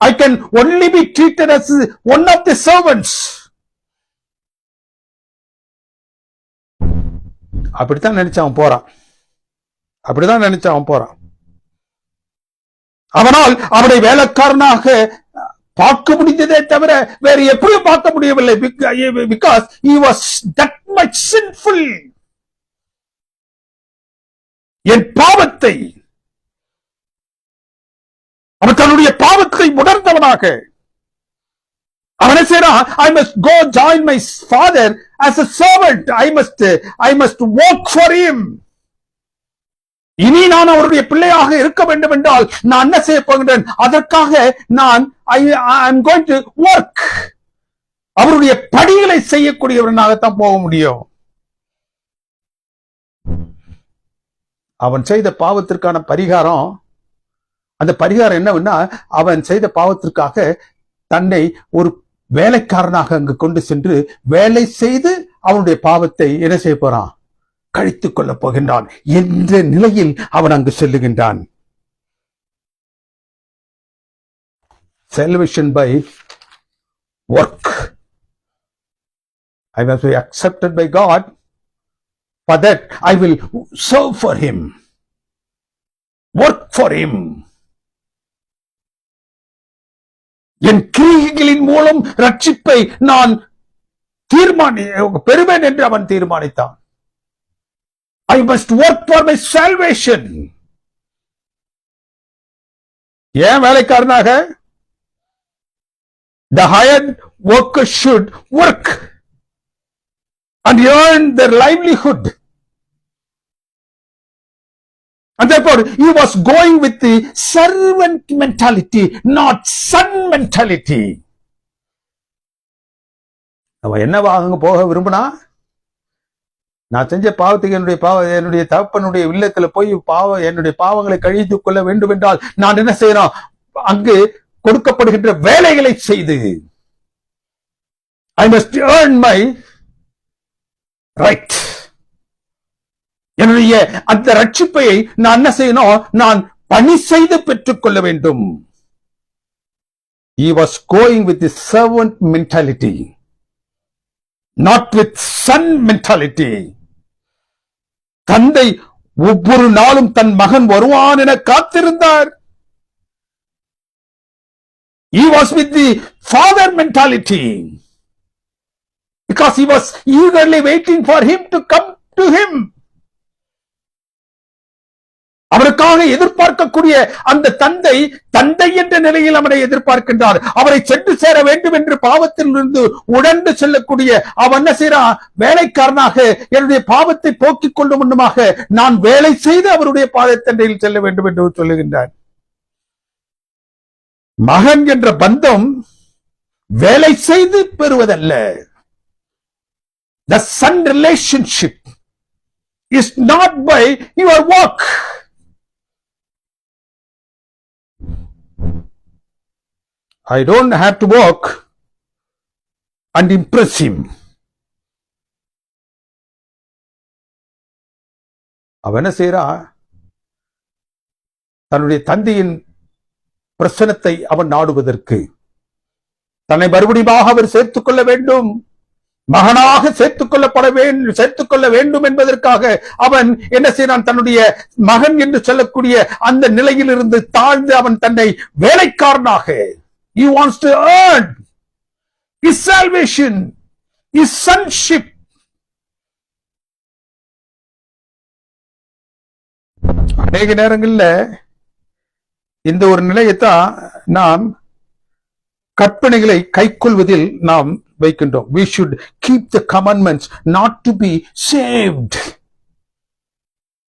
I can only be treated as one of the servants. அப்படித்தான் நினைச்சான் போறான். அப்படிதான் நினைச்சான் போறான். அவனால் அவனை வேலைக்காரனாக பார்க்க முடிந்ததே தவிர வேறு எப்படியும் பார்க்க முடியவில்லை. Because he was that much sinful. என் பாவத்தை, அவன் தன்னுடைய பாவத்தை உணர்ந்தவனாக அவனை செய்றான். I must go join my father as a servant. I must work for him. இனி நான் அவருடைய பிள்ளையாக இருக்க வேண்டும் என்றால் நான் என்ன செய்ய போகின்றேன்? அதற்காக நான் I am going to work. அவருடைய படிகளை செய்யக்கூடியவனாகத்தான் போக முடியும். அவன் செய்த பாவத்திற்கான பரிகாரம், அந்த பரிகாரம் என்னவென்னா, அவன் செய்த பாவத்திற்காக தன்னை ஒரு வேலைக்காரனாக அங்கு கொண்டு சென்று வேலை செய்து அவனுடைய பாவத்தை என்ன செய்ய போறான்? கழித்துக் கொள்ளப் போகின்றான் என்ற நிலையில் அவன் அங்கு செல்லுகின்றான். Salvation by work. I must be accepted by God. For that I will serve for him, work for him. என் கிரியைகளின் மூலம் ரட்சிப்பை நான் பெறுவேன் என்று அவன் தீர்மானித்தான். I must work for my salvation. ஏன் வேலைக்காரனாக? The hired worker should work and earn their livelihood. And therefore, he was going with the servant mentality, not son mentality. அவன் என்னவா அங்க போக விரும்பினா, நான் செஞ்ச பாவத்துக்கு என்னுடைய தகப்பனுடைய இல்லத்துல போய் என்னுடைய பாவங்களை கழித்துக் கொள்ள வேண்டும் என்றால் நான் என்ன செய்யணும்? அங்கு கொடுக்கப்படுகின்ற வேலைகளை செய்து I must earn my right. என்னுடைய அந்த ரட்சிப்பை நான் என்ன செய்யணும்? நான் பணி செய்து பெற்றுக் கொள்ள வேண்டும். He was going with the servant mentality, not with son mentality. தந்தை ஒவ்வொரு நாளும் தன் மகன் வருவான் என காத்திருந்தார். He was with the father mentality because he was eagerly waiting for him to come to him. அவருக்காக எதிர்பார்க்கக்கூடிய அந்த தந்தை என்ற நிலையில் அவனை எதிர்பார்க்கின்றார். அவரை சென்று சேர வேண்டும் என்று பாவத்தில் இருந்து உடந்து செல்லக்கூடிய அவன் என்ன செய்யறான்? வேலைக்காரனாக என்னுடைய பாவத்தை போக்கிக் கொள்ளும் முன்னமாக நான் வேலை செய்து அவருடைய பாதத்தண்டையில் செல்ல வேண்டும் என்று சொல்லுகின்றான். மகன் என்ற பந்தம் வேலை செய்து பெறுவதல்ல. The son relationship is not by your work. I don't have to work and impress him. அவன் என்ன செய்யறா? தன்னுடைய தந்தையின் பிரசனத்தை அவன் நாடுவதற்கு, தன்னை மறுபடியும் அவர் சேர்த்துக் கொள்ள வேண்டும், மகனாக சேர்த்துக் கொள்ள வேண்டும் என்பதற்காக அவன் என்ன செய்யறான்? தன்னுடைய மகன் என்று சொல்லக்கூடிய அந்த நிலையில் இருந்து தாழ்ந்து அவன் தன்னை வேலைக்காரனாக, he wants to earn his salvation, his sonship. அநேக நேரங்கள்ல இந்த ஒரு நிலையத்தான் நாம் கற்பனைகளை கைக்கொள்வதில் நாம் வைக்கின்றோம். We should keep the commandments not to be saved.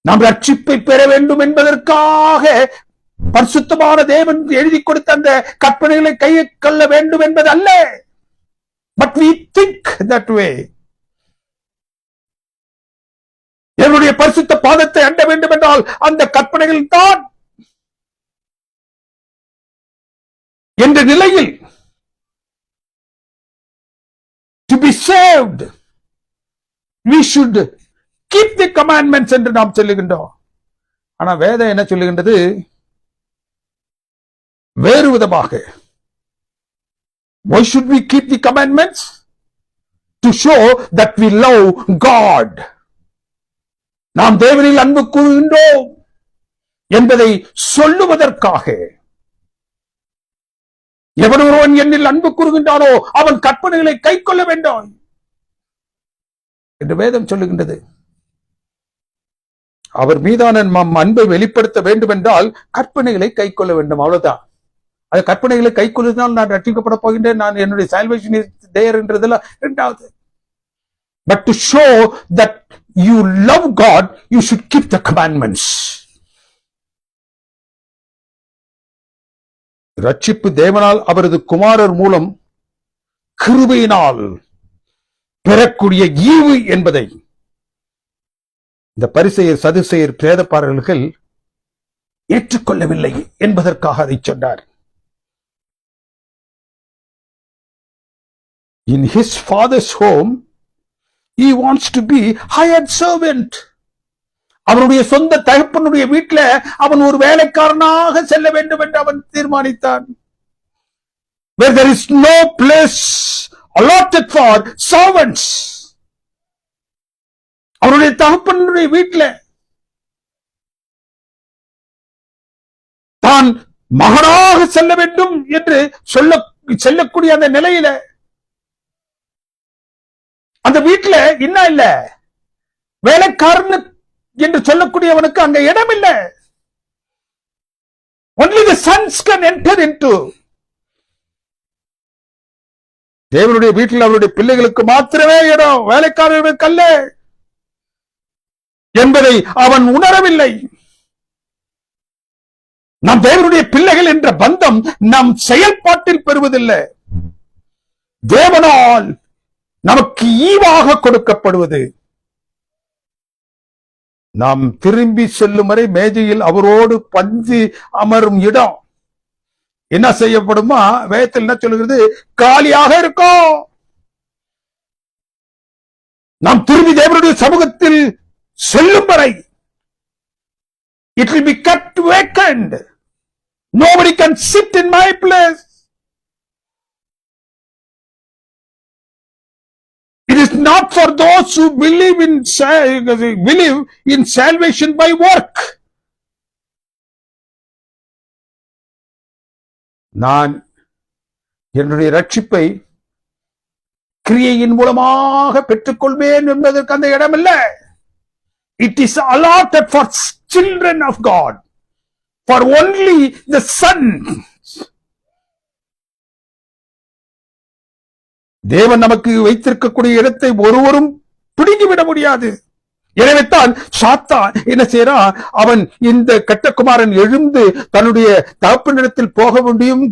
நாம் ரட்சிப்பை பெற வேண்டும் என்பதற்காக பரிசுத்தமான தேவன் எழுதி கொடுத்த அந்த கற்பனைகளை கையை கொள்ள வேண்டும் என்பது அல்ல. But we think that way. என்னுடைய பரிசுத்த பாதத்தை அண்ட வேண்டும் என்றால் அந்த கற்பனைகள் தான் என்ற நிலையில் to be saved we should keep the commandments என்று நாம் சொல்லுகின்றோம். ஆனா வேதம் என்ன சொல்லுகின்றது? வேறு விதமாக. Why should we keep the commandments? To show that we love God. நாம் தேவனில் அன்பு கூறுகின்றோம் என்பதை சொல்லுவதற்காக. எவன் ஒருவன் என்னில் அன்பு கூறுகின்றானோ அவன் கற்பனைகளை கைக்கொள்ள வேண்டும் என்று வேதம் சொல்லுகின்றது. அவர் மீதான அன்பை வெளிப்படுத்த வேண்டும் என்றால் கற்பனைகளை கைக்கொள்ள வேண்டும், அவ்வளவுதான். அது கற்பனைகளை கைக்கொள்ளுதான் நான் ரட்சிக்கப்பட போகின்றேன், நான் என்னுடைய சால்வேஷன் இஸ் தேர் என்றதெல்லாம் இரண்டாவது. But to show that you love God, you should keep the commandments. ரட்சிப்பு தேவனால் அவரது குமாரர் மூலம் கிருபையினால் பெறக்கூடிய ஈவு என்பதை இந்த பரிசேயர் சதுசேயர் பிரேதப்பாரர்கள் ஏற்றுக்கொள்ளவில்லை என்பதற்காக அதை சொன்னார். In his father's home, he wants to be hired servant. அவனுடைய சொந்த தகப்பனுடைய வீட்டில அவன் ஒரு வேலைக்காரனாக செல்ல வேண்டும் என்று அவன் தீர்மானித்தான். Where there is no place allotted for servants. அவனுடைய தகப்பனுடைய வீட்டில தான் மகனாக செல்ல வேண்டும் என்று செல்லக்கூடிய அந்த நிலையில அந்த வீட்டில இன்னும் இல்ல, வேலைக்காரன் என்று சொல்லக்கூடியவனுக்கு அங்க இடம் இல்லை. Only the sons can enter into. தேவனுடைய வீட்டில் அவருடைய பிள்ளைகளுக்கு மாத்திரமே இடம், வேலைக்காரர்களுக்கு அல்ல என்பதை அவன் உணரவில்லை. நாம் தேவனுடைய பிள்ளைகள் என்ற பந்தம் நம் செயல்பாட்டில் பெறுவதில்லை, தேவனால் நமக்கு ஈவாக கொடுக்கப்படுவது. நாம் திரும்பி செல்லும் வரை மேஜையில் அவரோடு பந்தி அமரும் இடம் என்ன செய்யப்படுமா? வேதத்தில் என்ன சொல்கிறது? காலியாக இருக்கும். நாம் திரும்பி தேவனுடைய சமூகத்தில் செல்லும் வரை it will be kept vacant. Nobody can sit in my place. It is not for those who believe in salvation by work. நான் என்னுடைய ரட்சிப்பை கிரியையின் மூலமாக பெற்றுக்கொள்வேன் என்பதற்கு அந்த இடம் இல்லை. It is allotted for children of God, for only the sons. தேவன் நமக்கு வைத்திருக்கக்கூடிய இடத்தை ஒருவரும் பிடுங்கிவிட முடியாது. எனவே தான் சாத்தான் என்ன செய்யறான்? அவன் இந்த கட்டக்குமாரன் எழுந்து தன்னுடைய தகப்பனிடத்தில்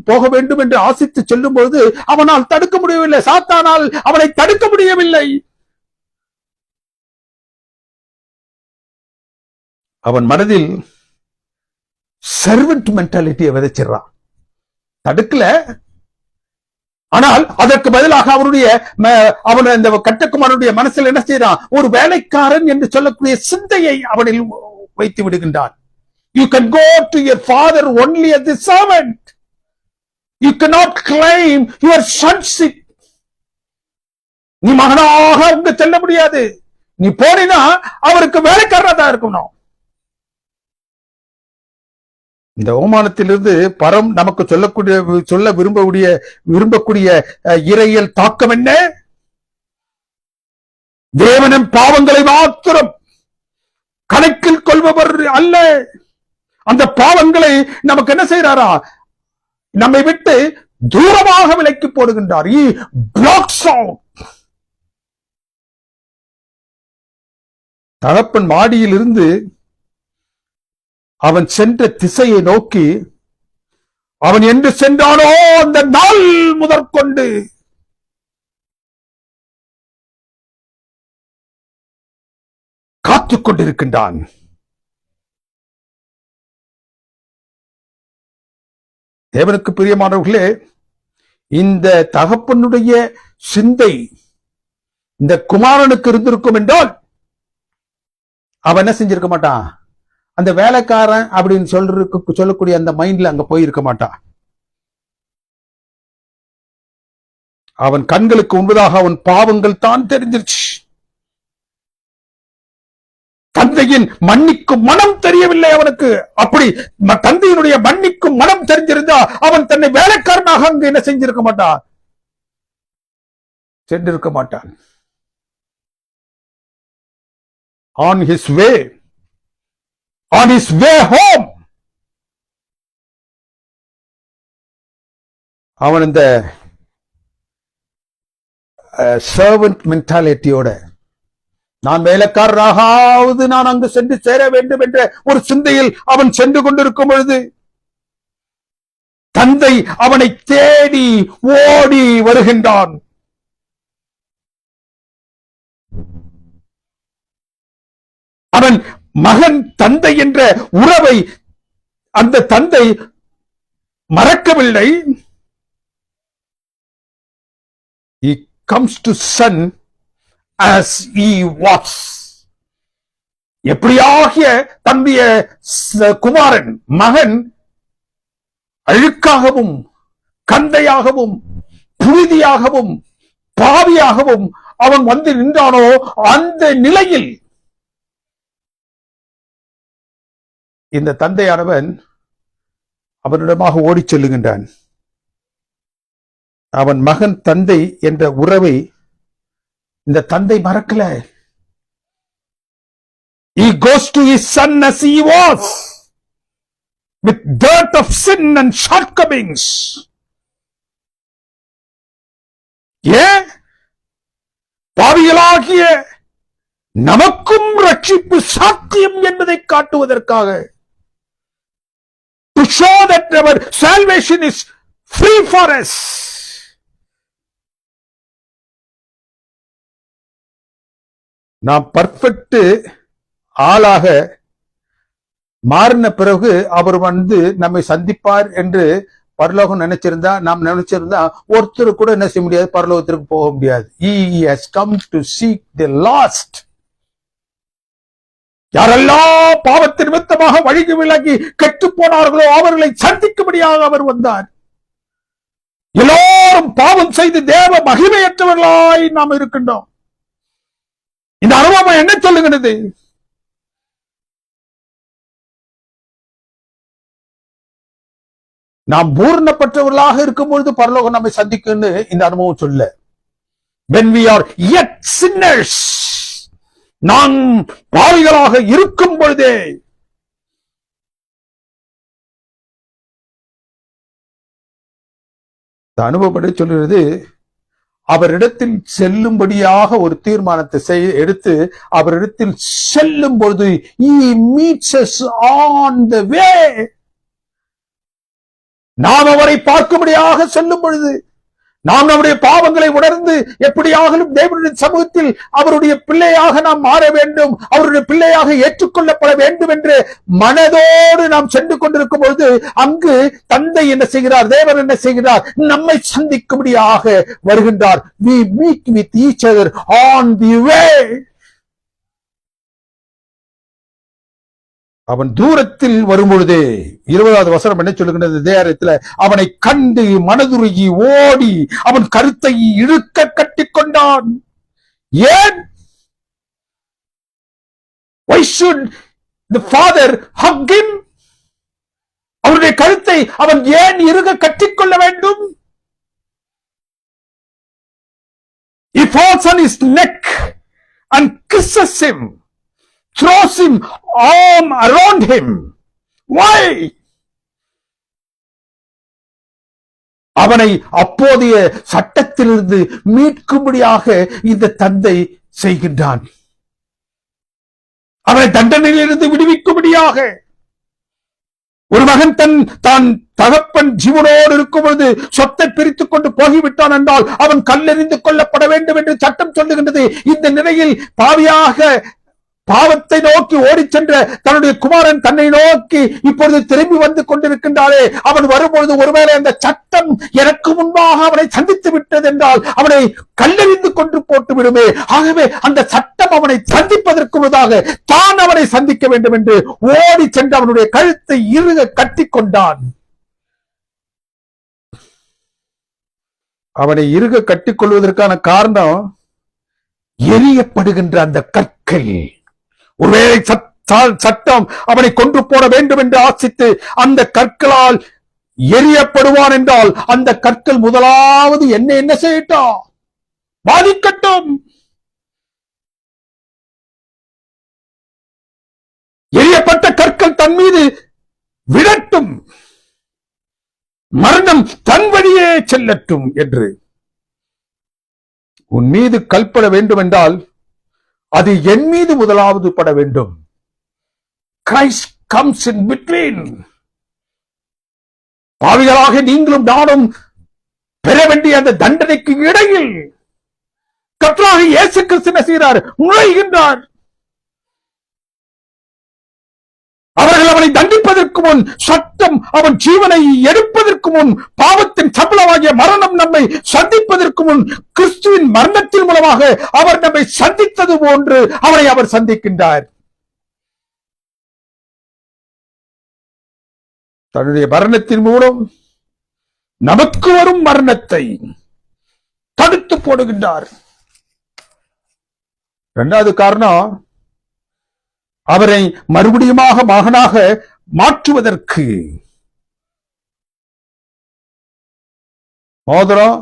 போக வேண்டும் என்று ஆசித்து செல்லும் போது அவனால் தடுக்க முடியவில்லை. சாத்தானால் அவனை தடுக்க முடியவில்லை. அவன் மனதில் சர்வன்ட் மென்டாலிட்டியை விதைச்சிடறான். தடுக்கல, ஆனால் அதற்கு பதிலாக அவன் அந்த கட்டக்குமாரனுடைய மனசில் என்ன செய்யறான்? ஒரு வேலைக்காரன் என்று சொல்லக்கூடிய சிந்தையை அவனில் வைத்து விடுகின்றான். You can go to your father only as a servant. You cannot claim your sonship. நீ மகனாக அங்கு செல்ல முடியாது. நீ போனா அவருக்கு வேலைக்காரனா தான் இருக்கணும். இந்த அவமானத்திலிருந்து பரம் நமக்கு சொல்ல விரும்பக்கூடிய இறையியல் தாக்கம் என்ன? தேவனின் பாவங்களை மாத்திரம் கணக்கில் கொள்பவர் அல்ல. அந்த பாவங்களை நமக்கு என்ன செய்யறாரா? நம்மை விட்டு தூரமாக விலக்கி போடுகின்றார். He blocks out. தகப்பன் மாடியில் இருந்து அவன் சென்ற திசையை நோக்கி அவன் என்று சென்றானோ அந்த நாள் முதற்கொண்டு காத்துக் கொண்டிருக்கின்றான். தேவனுக்கு பிரியமானவர்களே, இந்த தகப்பனுடைய சிந்தை இந்த குமாரனுக்கு இருந்திருக்கும் என்றால் அவன் என்ன செஞ்சிருக்க மாட்டான்? அந்த வேலைக்காரன் அப்படின்னு சொல்லக்கூடிய அந்த மைண்ட்ல அங்க போயிருக்க மாட்டான். அவன் கண்களுக்கு முன்பதாக அவன் பாவங்கள் தான் தெரிஞ்சிருச்சு. தந்தையின் மன்னிக்கும் மனம் தெரியவில்லை அவனுக்கு. அப்படி தந்தையினுடைய மன்னிக்கும் மனம் தெரிஞ்சிருந்தா அவன் தன்னை வேலைக்காரனாக அங்கு என்ன செஞ்சிருக்க மாட்டான்? சென்றிருக்க மாட்டான். On his way home, அவன் இந்த சர்வன்ட் மென்டாலிட்டியோட நான் வேலைக்காரராகாவது நான் அங்கு சென்று சேர வேண்டும் என்ற ஒரு சிந்தையில் அவன் சென்று கொண்டிருக்கும் பொழுது தந்தை அவனை தேடி ஓடி வருகின்றான். அவன் மகன் தந்தை என்ற உறவை அந்த தந்தை மறக்கவில்லை. He comes to son as he was. எப்படியாகிய தன்னுடைய குமாரன் மகன் அழுக்காகவும் கந்தையாகவும் புழுதியாகவும் பாவியாகவும் அவன் வந்து நின்றானோ அந்த நிலையில் இந்த தந்தையானவன் அவனிடமாக ஓடிச் செல்லுகின்றான். அவன் மகன் தந்தை என்ற உறவை இந்த தந்தை மறக்கல. He goes to his son as he was, with dirt of sin and shortcomings. ஏன்? பாவிகளாகிய நமக்கும் ரட்சிப்பு சாத்தியம் என்பதை காட்டுவதற்காக. To show that our salvation is free for us. நாம் பர்ஃபெக்ட் ஆளாக மாறின பிறகு அவர் நம்மை சந்திப்பார் என்று பரலோகம் நினைச்சிருந்தா, நாம் நினைச்சிருந்தா ஒருத்தர் கூட என்ன செய்ய முடியாது, பரலோகத்திற்கு போக முடியாது. He has come to seek the lost. யாரெல்லாம் பாவத்தின் நிமித்தமாக வழிக்கு விலகி கெட்டு போனார்களோ அவர்களை சந்திக்கும்படியாக அவர் வந்தார். எல்லோரும் பாவம் செய்து தேவ மகிமையற்றவர்களாய் நாம் இருக்கின்றோம். இந்த அனுபவம் என்ன சொல்லுகிறது? நாம் பூர்ணப்பட்டவர்களாக இருக்கும் பொழுது பரலோகம் நம்மை சந்திக்குன்னு இந்த அனுபவம் சொல்ல. When we are yet sinners, நாம் பாவிகளாக இருக்கும் பொழுதே அனுபவப்படி சொல்கிறது. அவரிடத்தில் செல்லும்படியாக ஒரு தீர்மானத்தை எடுத்து அவரிடத்தில் செல்லும் பொழுது he meets us on the way. நாம் அவரை பார்க்கும்படியாக செல்லும் பொழுது, நாம் நம்முடைய பாவங்களை உணர்ந்து எப்படியாகலும் தேவனுடைய சமூகத்தில் அவருடைய பிள்ளையாக நாம் மாற வேண்டும், அவருடைய பிள்ளையாக ஏற்றுக்கொள்ளப்பட வேண்டும் என்று மனதோடு நாம் சென்று கொண்டிருக்கும் பொழுது அங்கு தந்தை என்ன செய்கிறார், தேவன் என்ன செய்கிறார், நம்மை சந்திக்கும்படியாக வருகின்றார். We meet with each other on the way. அவன் தூரத்தில் வரும்பொழுதே 20வது வசனம் என்ன சொல்லுகின்றது? தேரத்தில் அவனை கண்டு மனதுருகி ஓடி அவன் கருத்தை இழுக்க கட்டிக்கொண்டான். ஏன்? Why should the father hug him? அவருடைய கருத்தை அவன் ஏன் இறுக கட்டிக்கொள்ள வேண்டும்? He falls on his neck and kisses him, throws him arm around him. Why? அவனை அப்போதைய சட்டத்திலிருந்து மீட்கும்படியாக இந்த தந்தை செய்கின்றான். அவனை தண்டனையிலிருந்து விடுவிக்கும்படியாக. ஒரு மகன் தான் தகப்பன் ஜீவனோடு இருக்கும் பொழுது சொத்தை பிரித்துக் கொண்டு போகிவிட்டான் என்றால் அவன் கல்லெறிந்து கொள்ளப்பட வேண்டும் என்று சட்டம் சொல்லுகின்றது. இந்த நிலையில் பாவத்தை நோக்கி ஓடி சென்ற தன்னுடைய குமாரன் தன்னை நோக்கி இப்பொழுது திரும்பி வந்து கொண்டிருக்கின்றாரே, அவன் வரும்பொழுது ஒருவேளை அந்த சட்டம் எனக்கு முன்பாக அவனை சந்தித்து விட்டது என்றால் அவனை கல்லெறிந்து கொண்டு போட்டு விடுமே. ஆகவே அந்த சட்டம் அவனை சந்திப்பதற்கு முன்னதாக தான் அவனை சந்திக்க வேண்டும் என்று ஓடி சென்று அவனுடைய கழுத்தை இறுக கட்டி கொண்டான். அவனை இறுக கட்டிக் கொள்வதற்கான காரணம் எரியப்படுகின்ற அந்த கற்கள். ஒருவேளை சட்டம் அவனை கொன்று போட வேண்டும் என்று ஆசித்து அந்த கற்களால் எரியப்படுவான் என்றால் அந்த கற்கள் முதலாவது என்ன செய்யட்டும்? பாதிக்கட்டும். எரியப்பட்ட கற்கள் தன் மீது விடட்டும், மரணம் தன் வழியே செல்லட்டும் என்று. உன் மீது கல்பட வேண்டும் என்றால் அது என் மீது முதலாவது பட வேண்டும். Christ comes in between. பாவிகளாக நீங்களும் நானும் பெற வேண்டிய அந்த தண்டனைக்கு இடையில் கர்த்தராகிய இயேசு கிறிஸ்து என்ன செய்கிறார்? நுழைகின்றார். அவர்கள் அவனை தண்டிப்பதற்கு முன், சட்டம் அவன் ஜீவனை எடுப்பதற்கு முன், பாவத்தின் சம்பளமாகிய மரணம் நம்மை சந்திப்பதற்கு முன் கிறிஸ்துவின் மரணத்தின் மூலமாக அவர் நம்மை சந்தித்தது போன்று அவனை அவர் சந்திக்கின்றார். தன்னுடைய மரணத்தின் மூலம் நமக்கு வரும் மரணத்தை தடுத்து போடுகின்றார். இரண்டாவது காரணம், அவரை மறுபடியுமாக மகனாக மாற்றுவதற்கு மோதிரம்,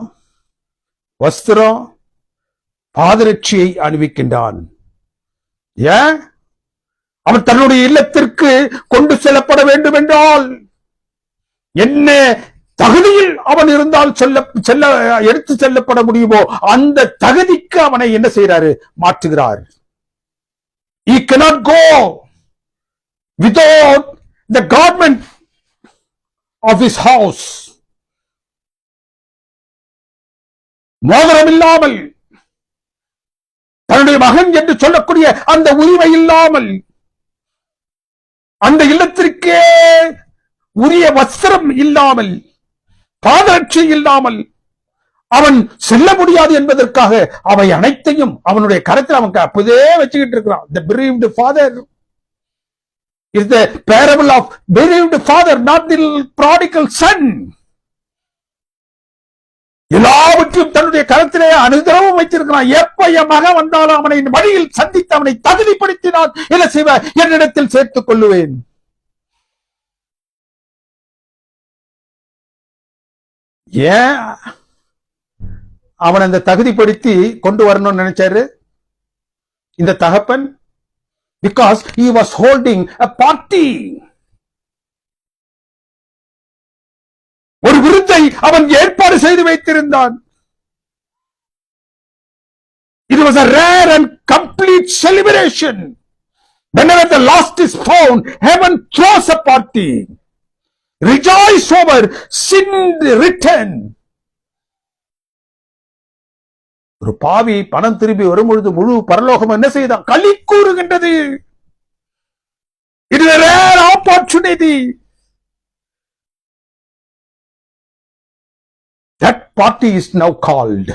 வஸ்திரம், பாதரட்சியை அணிவிக்கின்றான். ஏன்? அவன் தன்னுடைய இல்லத்திற்கு கொண்டு செல்லப்பட வேண்டும் என்றால் என்ன தகுதியில் அவன் இருந்தால் எடுத்து செல்லப்பட முடியுமோ அந்த தகுதிக்கு அவனை என்ன செய்யறாரு? மாற்றுகிறார். He cannot go without the garment of his house. மோதிரம் இல்லாமல், தன்னுடைய மகன் என்று சொல்லக்கூடிய அந்த உரிமை இல்லாமல், அந்த இல்லத்திற்கே உரிய வஸ்திரம் இல்லாமல், பாதரட்சி இல்லாமல் அவன் செல்ல முடியாது என்பதற்காக அவை அனைத்தையும் அவனுடைய கரத்தில் அவன் அப்போதே வச்சுக்கிட்டு இருக்கிறான். The bereaved father is the parable of bereaved father, not the prodigal son. எல்லாவற்றையும் தன்னுடைய கரத்திலே அனுதினமும் வைத்திருக்கிறான். எப்ப என் மகன் வந்தாலும் அவனை வழியில் சந்தித்து அவனை தகுதிப்படுத்தினால் என்ன செய்வேன்? என்னிடத்தில் சேர்த்துக் கொள்ளுவேன். ஏன் அவன் அந்த தகுதிப்படுத்தி கொண்டு வரணும்னு நினைச்சாரு இந்த தகப்பன்? Because he was holding a party. ஒரு விருந்தை அவன் ஏற்பாடு செய்து வைத்திருந்தான். It was a rare and complete celebration. Whenever the lost is found, heaven throws a party. Rejoice over sin return. ஒரு பாவி பணம் திரும்பி வரும்பொழுது முழு பரலோகம் என்ன செய்தான்? களி கூறுகின்றது. It is a rare opportunity. That party is now called.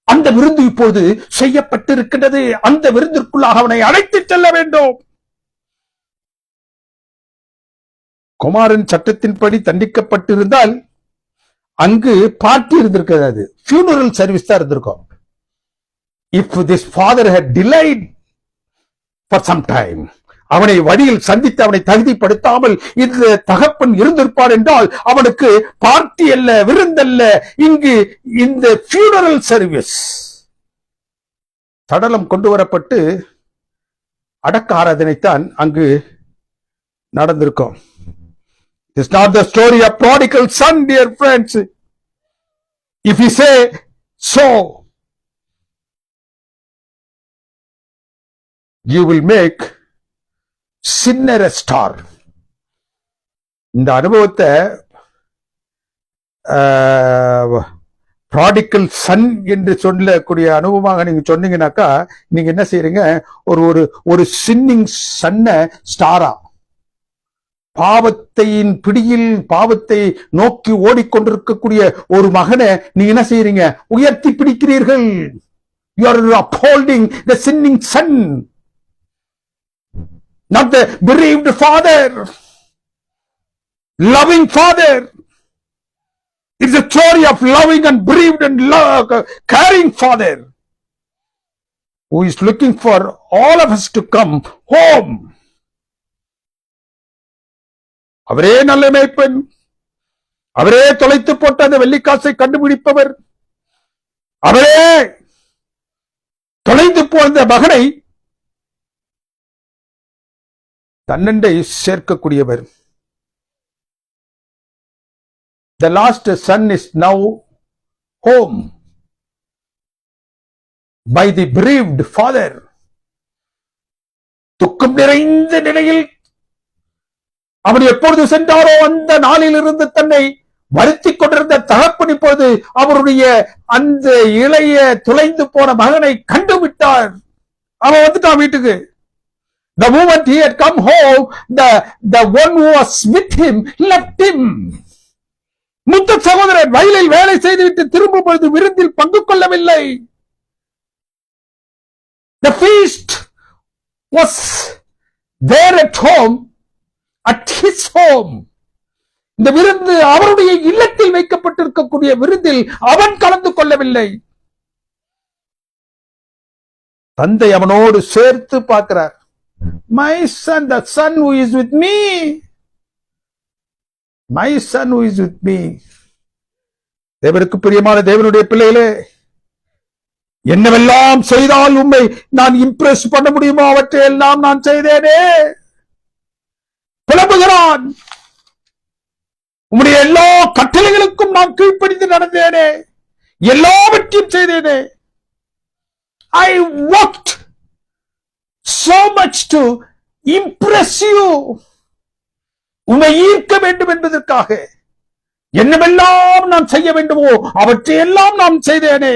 அந்த விருந்து இப்போது செய்யப்பட்டிருக்கிறது. அந்த விருந்திற்குள்ளாக அவனை அழைத்துச் செல்ல வேண்டும். குமாரன் சட்டத்தின்படி தண்டிக்கப்பட்டிருந்தால் அங்கு பார்ட்டி இருந்திருக்காது, ஃபியூனரல் சர்வீஸ் தான் இருந்திருக்கும். If this father had delayed for some time, அவனை வழியில் சந்தித்து அவனை தகுதிப்படுத்தாமல் இந்த தகப்பன் இருந்திருப்பார் என்றால் அவனுக்கு பார்ட்டி அல்ல, விருந்தல்ல, இங்கு இந்த ஃபியூனரல் சர்வீஸ். சடலம் கொண்டு வரப்பட்டு அடக்க ஆராதனைத்தான் அங்கு நடந்திருக்கும். It's not the story of prodigal son, dear friends. If you say so, you will make sinner a star. இந்த அனுபவத்தை prodigal son என்று சொல்லக்கூடிய அனுபவமாக நீங்க சொன்னீங்கன்னாக்கா நீங்க என்ன செய்றீங்க? ஒரு சின்னிங் சன்ன ஸ்டாரா, பாவத்தையின் பிடியில் பாவத்தை நோக்கி ஓடிக்கொண்டிருக்கக்கூடிய ஒரு மகனை நீங்க என்ன செய்யறீங்க? உயர்த்தி பிடிக்கிறீர்கள். You are upholding the sinning son, not the bereaved father, loving father. It's a story of loving and bereaved and caring father who is looking for all of us to come home. அவரே நல்ல மேய்ப்பன், அவரே தொலைத்து போட்ட அந்த வெள்ளிக்காசை கண்டுபிடிப்பவர், அவரே தொலைந்து போன மகனை தன்னண்டை சேர்க்கக்கூடியவர். The lost son is now home by the bereaved father. துக்கம் நிறைந்த நிலையில் அவன் எப்பொழுது சென்றாரோ அந்த நாளில் இருந்து தன்னை வருத்திக் கொண்டிருந்த தகப்பன் இப்போது அவருடைய அந்த இளைய தொலைந்து போன மகனை கண்டுவிட்டார். அவன் வந்துட்டான் வீட்டுக்கு. The moment he had come home, the one who was with him left him. மூத்த சகோதரன் வயலில் வேலை செய்துவிட்டு திரும்பும் பொழுது விருந்தில் பங்கு கொள்ளவில்லை. The feast was there at home, at his home. இந்த விருந்து அவருடைய இல்லத்தில் வைக்கப்பட்டிருக்கக்கூடிய விருந்தில் அவன் கலந்து கொள்ளவில்லை. தந்தை அவனோடு சேர்த்து பார்க்கிறார். My son, the son who is with me, my son who is with me. தேவனுக்கு பிரியமான தேவனுடைய பிள்ளைகளே, என்னவெல்லாம் செய்தால் உம்மை நான் இம்ப்ரெஸ் பண்ண முடியுமோ அவற்றை எல்லாம் நான் செய்தேனே. புலம்புகிறான். உம்முடைய எல்லா கட்டளைகளுக்கும் நான் கீழ்ப்படிந்து நடந்தேனே, எல்லாவற்றையும் செய்தேனே. I worked so much to impress you. உம்மை ஈர்க்க வேண்டும் என்பதற்காக என்னவெல்லாம் நான் செய்ய வேண்டுமோ அவற்றையெல்லாம் நான் செய்தேனே.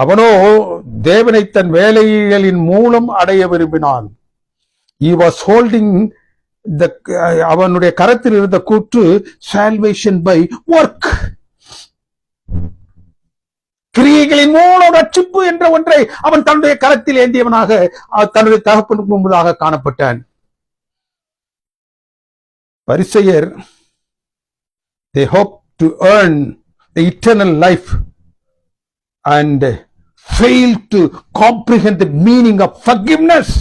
அவனோ தேவனை தன் வேலைகளின் மூலம் அடைய விரும்பினான். He was holding அவனுடைய கரத்தில் இருந்த கூற்று salvation by work. கிரியைகளின் மூலம் ரட்சிப்பு என்ற ஒன்றை அவன் தன்னுடைய கரத்தில் ஏந்தியவனாக தன்னுடைய தகப்பனுக்கு முன்பதாக காணப்பட்டான். பரிசேயர் they hope to earn the eternal life and fail to comprehend the meaning of forgiveness.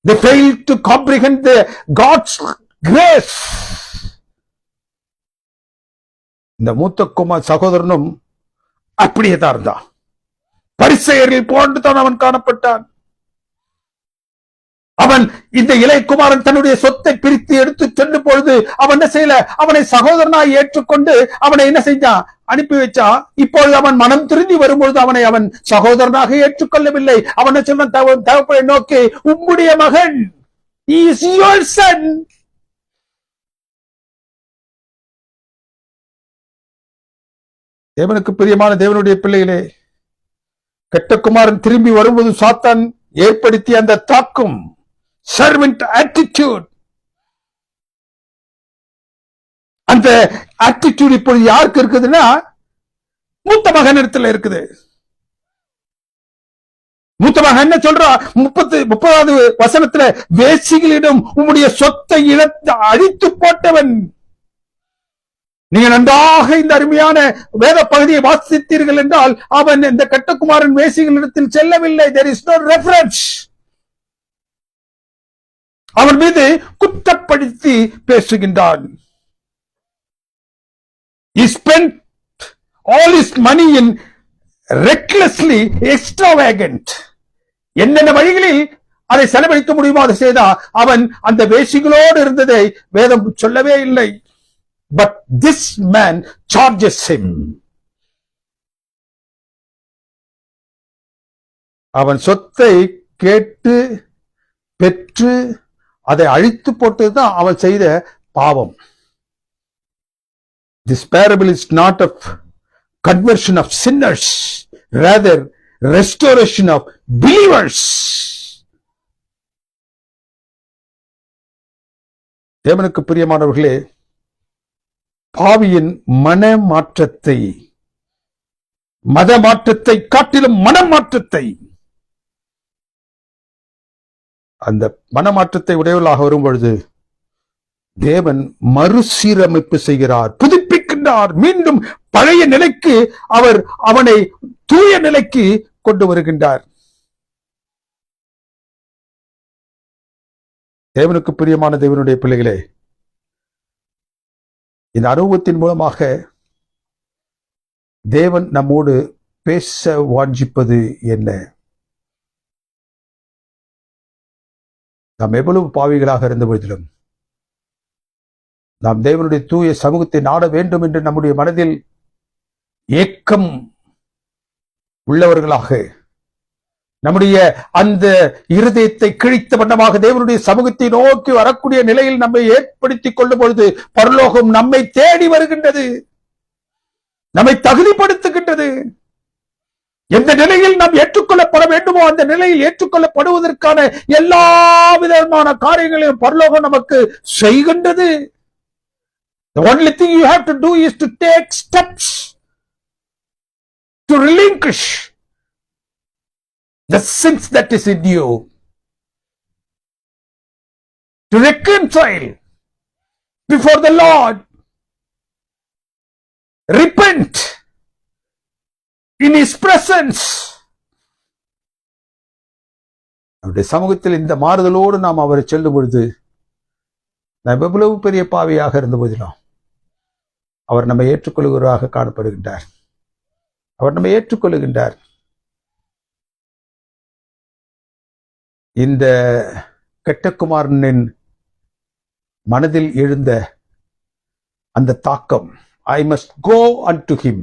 They fail to comprehend the God's grace. இந்த மூத்த குமார் சகோதரனும் அப்படியே தான் இருந்தான். பரிசேயரில் போன்று தான் அவன் காணப்பட்டான். அவன் இந்த இளையகுமாரன் தன்னுடைய சொத்தை பிரித்து எடுத்து செல்லும் பொழுது அவன் என்ன செய்யல, அவனை சகோதரனாய் ஏற்றுக்கொண்டு அவனை என்ன செஞ்சான், அனுப்பி வச்சான். இப்பொழுது அவன் மனம் திரும்பி வரும்பொழுது அவனை அவன் சகோதரனாக ஏற்றுக்கொள்ளவில்லை. அவனை சொன்ன தகப்பனை நோக்கி, உம்முடைய மகன், he is your son. தேவனுக்கு பிரியமான தேவனுடைய பிள்ளைகளே, கெட்ட குமாரன் திரும்பி வரும்போது சாத்தான் ஏற்படுத்திய அந்த தாக்கம், servant attitude, அந்த attitude இப்பொழுது யாருக்கு இருக்குதுன்னா மூத்த மகன் இடத்துல இருக்குது. மூத்த மகன் என்ன சொல்றா, 30வது வசனத்துல, வேசிகளிடம் உம்முடைய சொத்தை இழந்து அழித்து போட்டவன். நீங்க நன்றாக இந்த அருமையான வேத பகுதியை வாசித்தீர்கள் என்றால் அவன் இந்த கட்டகுமாரன் வேசிகளிடத்தில் செல்லவில்லை. there is no reference. அவன் மீது குற்றப்படுத்தி பேசுகின்றான். He spent all his money in recklessly extravagant. என்னென்ன வழிகளில் அதை செலவழிக்க முடியுமோ அதை செய்தா. அவன் அந்த வேசிகளோடு இருந்ததை வேதம் சொல்லவே இல்லை. But this man charges him. அவன் சொத்தை கேட்டு பெற்று அதை அழித்து போட்டதுதான் அவன் செய்த பாவம். This parable is not of conversion of sinners, rather restoration of believers. தேவனுக்கு பிரியமானவர்களே, பாவியின் மனமாற்றத்தை, மத மாற்றத்தை காட்டிலும் மனமாற்றத்தை, அந்த மனமாற்றத்தை உடையவர்களாக வரும் பொழுது தேவன் மறுசீரமைப்பு செய்கிறார், புதுப்பிக்கின்றார். மீண்டும் பழைய நிலைக்கு அவர் அவனை தூய நிலைக்கு கொண்டு வருகின்றார். தேவனுக்கு பிரியமான தேவனுடைய பிள்ளைகளே, இந்த அனுபவத்தின் மூலமாக தேவன் நம்மோடு பேச வாஞ்சிப்பது என்ன? நாம் எவ்வளவு பாவிகளாக இருந்த பொழுதிலும் நாம் தேவனுடைய தூய சமூகத்தை நாட வேண்டும் என்று நம்முடைய மனதில் ஏக்கம் உள்ளவர்களாக, நம்முடைய அந்த இருதயத்தை கிழித்த வண்ணமாக தேவனுடைய சமூகத்தை நோக்கி வரக்கூடிய நிலையில் நம்மை ஏற்படுத்திக் கொள்ளும் பொழுது பரலோகம் நம்மை தேடி வருகின்றது, நம்மை தகுதிப்படுத்துகின்றது. எந்த நிலையில் நாம் ஏற்றுக்கொள்ளப்பட வேண்டுமோ அந்த நிலையில் ஏற்றுக்கொள்ளப்படுவதற்கான எல்லா விதமான காரியங்களையும் பரலோகம் நமக்கு செய்கின்றது. The only thing you have to do is to take steps to relinquish the sins that is in you, to reconcile before the Lord, repent in His presence. அவருடைய சமூகத்தில் இந்த மாறுதலோடு நாம் அவரை செல்லும் பொழுது நாம் எவ்வளவு பெரிய பாவியாக இருந்த போதிலும் அவர் நம்மை ஏற்றுக்கொள்கிறவராக காணப்படுகின்றார். அவர் நம்மை ஏற்றுக்கொள்ளுகின்றார். இந்த கெட்டகுமாரனின் மனதில் எழுந்த அந்த தாக்கம், I must go unto him,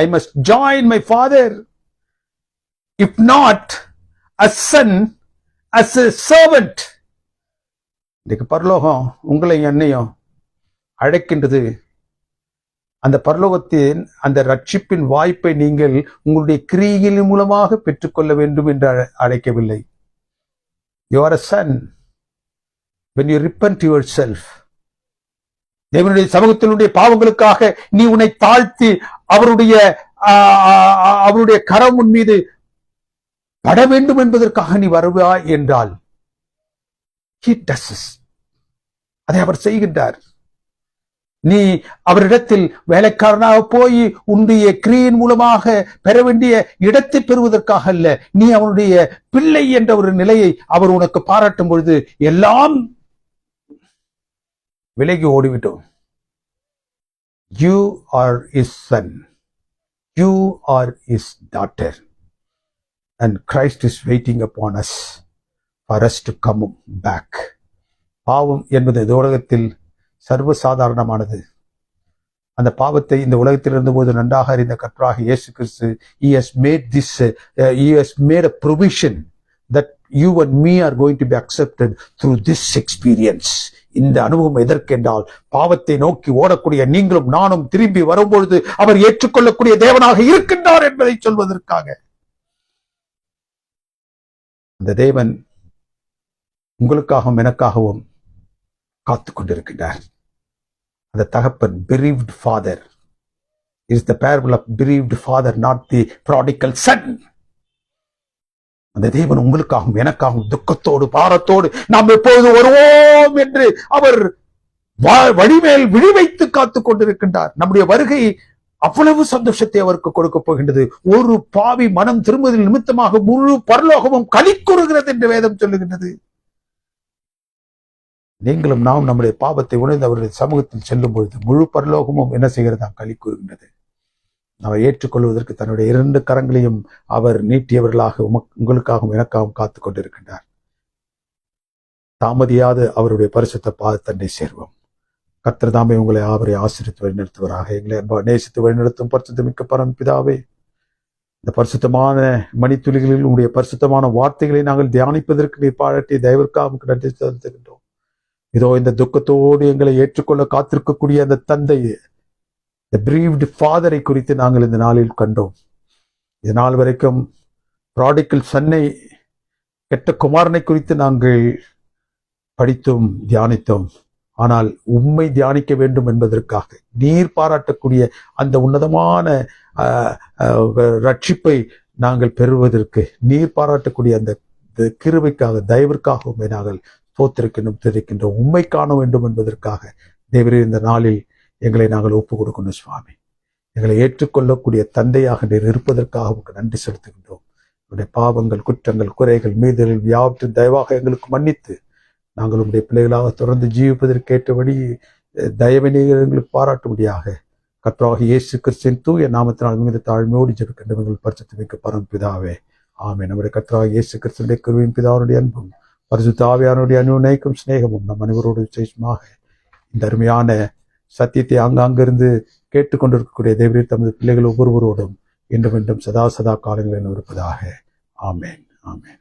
I must join my father, if not as son, as a servant. இன்னைக்கு பரலோகம் உங்களை என்னையும் அழைக்கின்றது. அந்த பரலோகத்தின் அந்த ரட்சிப்பின் வாய்ப்பை நீங்கள் உங்களுடைய கிரியைகளின் மூலமாக பெற்றுக்கொள்ள வேண்டும் என்று அழைக்கவில்லை. You are a son when you repent yourself. தேவனுடைய சமூகத்தினுடைய பாவங்களுக்காக நீ உன்னை தாழ்த்தி அவருடைய கரம் உன் மீது பட வேண்டும் என்பதற்காக நீ வருவாய் என்றால் he does this. அதை அவர் செய்கின்றார். நீ அவரிடத்தில் வேலைக்காரனாக போய் உன்னுடைய கிரியின் மூலமாக பெற வேண்டிய இடத்தை பெறுவதற்காக அல்ல, நீ அவனுடைய பிள்ளை என்ற ஒரு நிலையை அவர் உனக்கு பாராட்டும் பொழுது எல்லாம் விலகி ஓடிவிட்டோம். You are his son, you are his daughter, and Christ is waiting upon us for us to come back. பாவம் என்பது இந்த உலகத்தில் சர்வசாதாரணமானது. அந்த பாவத்தை இந்த உலகத்தில் இருந்தபோது நன்றாக அறிந்த கர்த்தராகிய இயேசு கிறிஸ்து he has made a provision that you and me are going to be accepted through this experience. இந்த அனுபவம் எதற்கென்றால் பாவத்தை நோக்கி ஓடக்கூடிய நீங்களும் நானும் திரும்பி வரும்பொழுது அவர் ஏற்றுக்கொள்ளக்கூடிய தேவனாக இருக்கின்றார் என்பதை சொல்வதற்காக. அந்த தேவன் உங்களுக்காகவும் எனக்காகவும் காத்து கொண்டிருக்கிறார். அந்த தகப்பன், bereaved father, is the parable of bereaved father, not the prodigal son. அந்த தேவன் உங்களுக்காகவும் எனக்காகவும் துக்கத்தோடு பாரத்தோடு நாம் எப்பொழுது வருவோம் என்று அவர் வழிமேல் விழி வைத்து காத்து கொண்டிருக்கின்றார். நம்முடைய வருகை அவ்வளவு சந்தோஷத்தை அவருக்கு கொடுக்க போகின்றது. ஒரு பாவி மனம் திரும்புவதில் நிமித்தமாக முழு பரலோகமும் களி கூறுகிறது என்று வேதம் சொல்லுகின்றது. நீங்களும் நாம் நம்முடைய பாவத்தை உணர்ந்து அவருடைய சமூகத்தில் செல்லும் பொழுது முழு பரலோகமும் என்ன செய்கிறதா? களி கூறுகின்றது. அவர் ஏற்றுக்கொள்வதற்கு தன்னுடைய 2 கரங்களையும் அவர் நீட்டியவர்களாக உங்களுக்காகவும் எனக்காகவும் காத்து கொண்டிருக்கின்றார். தாமதியாது அவருடைய பரிசுத்த பாதத்தண்டை சேர்வோம். கர்த்தர் தாமே உங்களை அவரை ஆசீர்வதித்து வழிநடத்துவராக. எங்களை நேசித்து வழிநடத்தும் பரிசுத்தமிக்க பரமபிதாவே, இந்த பரிசுத்தமான மணித்துளிகளில் உங்களுடைய பரிசுத்தமான வார்த்தைகளை நாங்கள் தியானிப்பதற்கு நீர் பாராட்டி தயவிற்காக நன்றி செலுத்துகின்றோம். இதோ இந்த துக்கத்தோடு எங்களை ஏற்றுக்கொள்ள காத்திருக்கக்கூடிய அந்த தந்தை, the bereaved father-ஐ குறித்து நாங்கள் இந்த நாளில் கண்டோம். இது நாள் வரைக்கும் prodigal son-ஐ, கெட்ட குமாரனை குறித்து நாங்கள் படித்தோம், தியானித்தோம். ஆனால் உம்மை தியானிக்க வேண்டும் என்பதற்காக நீர் பாராட்டக்கூடிய அந்த உன்னதமான ரட்சிப்பை நாங்கள் பெறுவதற்கு நீர் பாராட்டக்கூடிய அந்த கிருபைக்காக தயவிற்காக உண்மை நாங்கள் தெரிவிக்கின்றோம். உண்மை காண வேண்டும் என்பதற்காக தேவரே இந்த நாளில் எங்களை நாங்கள் ஒப்பு கொடுக்கணும் சுவாமி. எங்களை ஏற்றுக்கொள்ளக்கூடிய தந்தையாக நீர் இருப்பதற்காக உங்களுக்கு நன்றி செலுத்துகின்றோம். உங்களுடைய பாவங்கள், குற்றங்கள், குறைகள், மீதல்கள் யாவற்றின் தயவாக எங்களுக்கு மன்னித்து நாங்கள் உங்களுடைய பிள்ளைகளாக தொடர்ந்து ஜீவிப்பதற்கேற்றபடி தயவை நீர் எங்களுக்கு பாராட்டும்படியாக கர்த்தராகிய இயேசு கிறிஸ்துவின் தூய நாமத்தினால் மிகுந்த தாழ்மையோடு ஜெபிக்கின்றோம் எங்கள் பரிசுத்தமிக்க பரமபிதாவே, ஆமென். நம்முடைய கர்த்தராகிய இயேசு கிறிஸ்துவின் கிருபையும் பிதாவுடைய அன்பும் பரிசுத்த ஆவியானுடைய அனுநயிக்கும் சிநேகமும் நம் அனைவரோடு விசேஷமாக இந்த அருமையான சத்தியத்தை அங்கிருந்து கேட்டுக்கொண்டிருக்கக்கூடிய தேவரீர் தமது பிள்ளைகள் ஒவ்வொருவரோடும் இன்றும் சதா காலங்களில் இருப்பதாக. ஆமென், ஆமென்.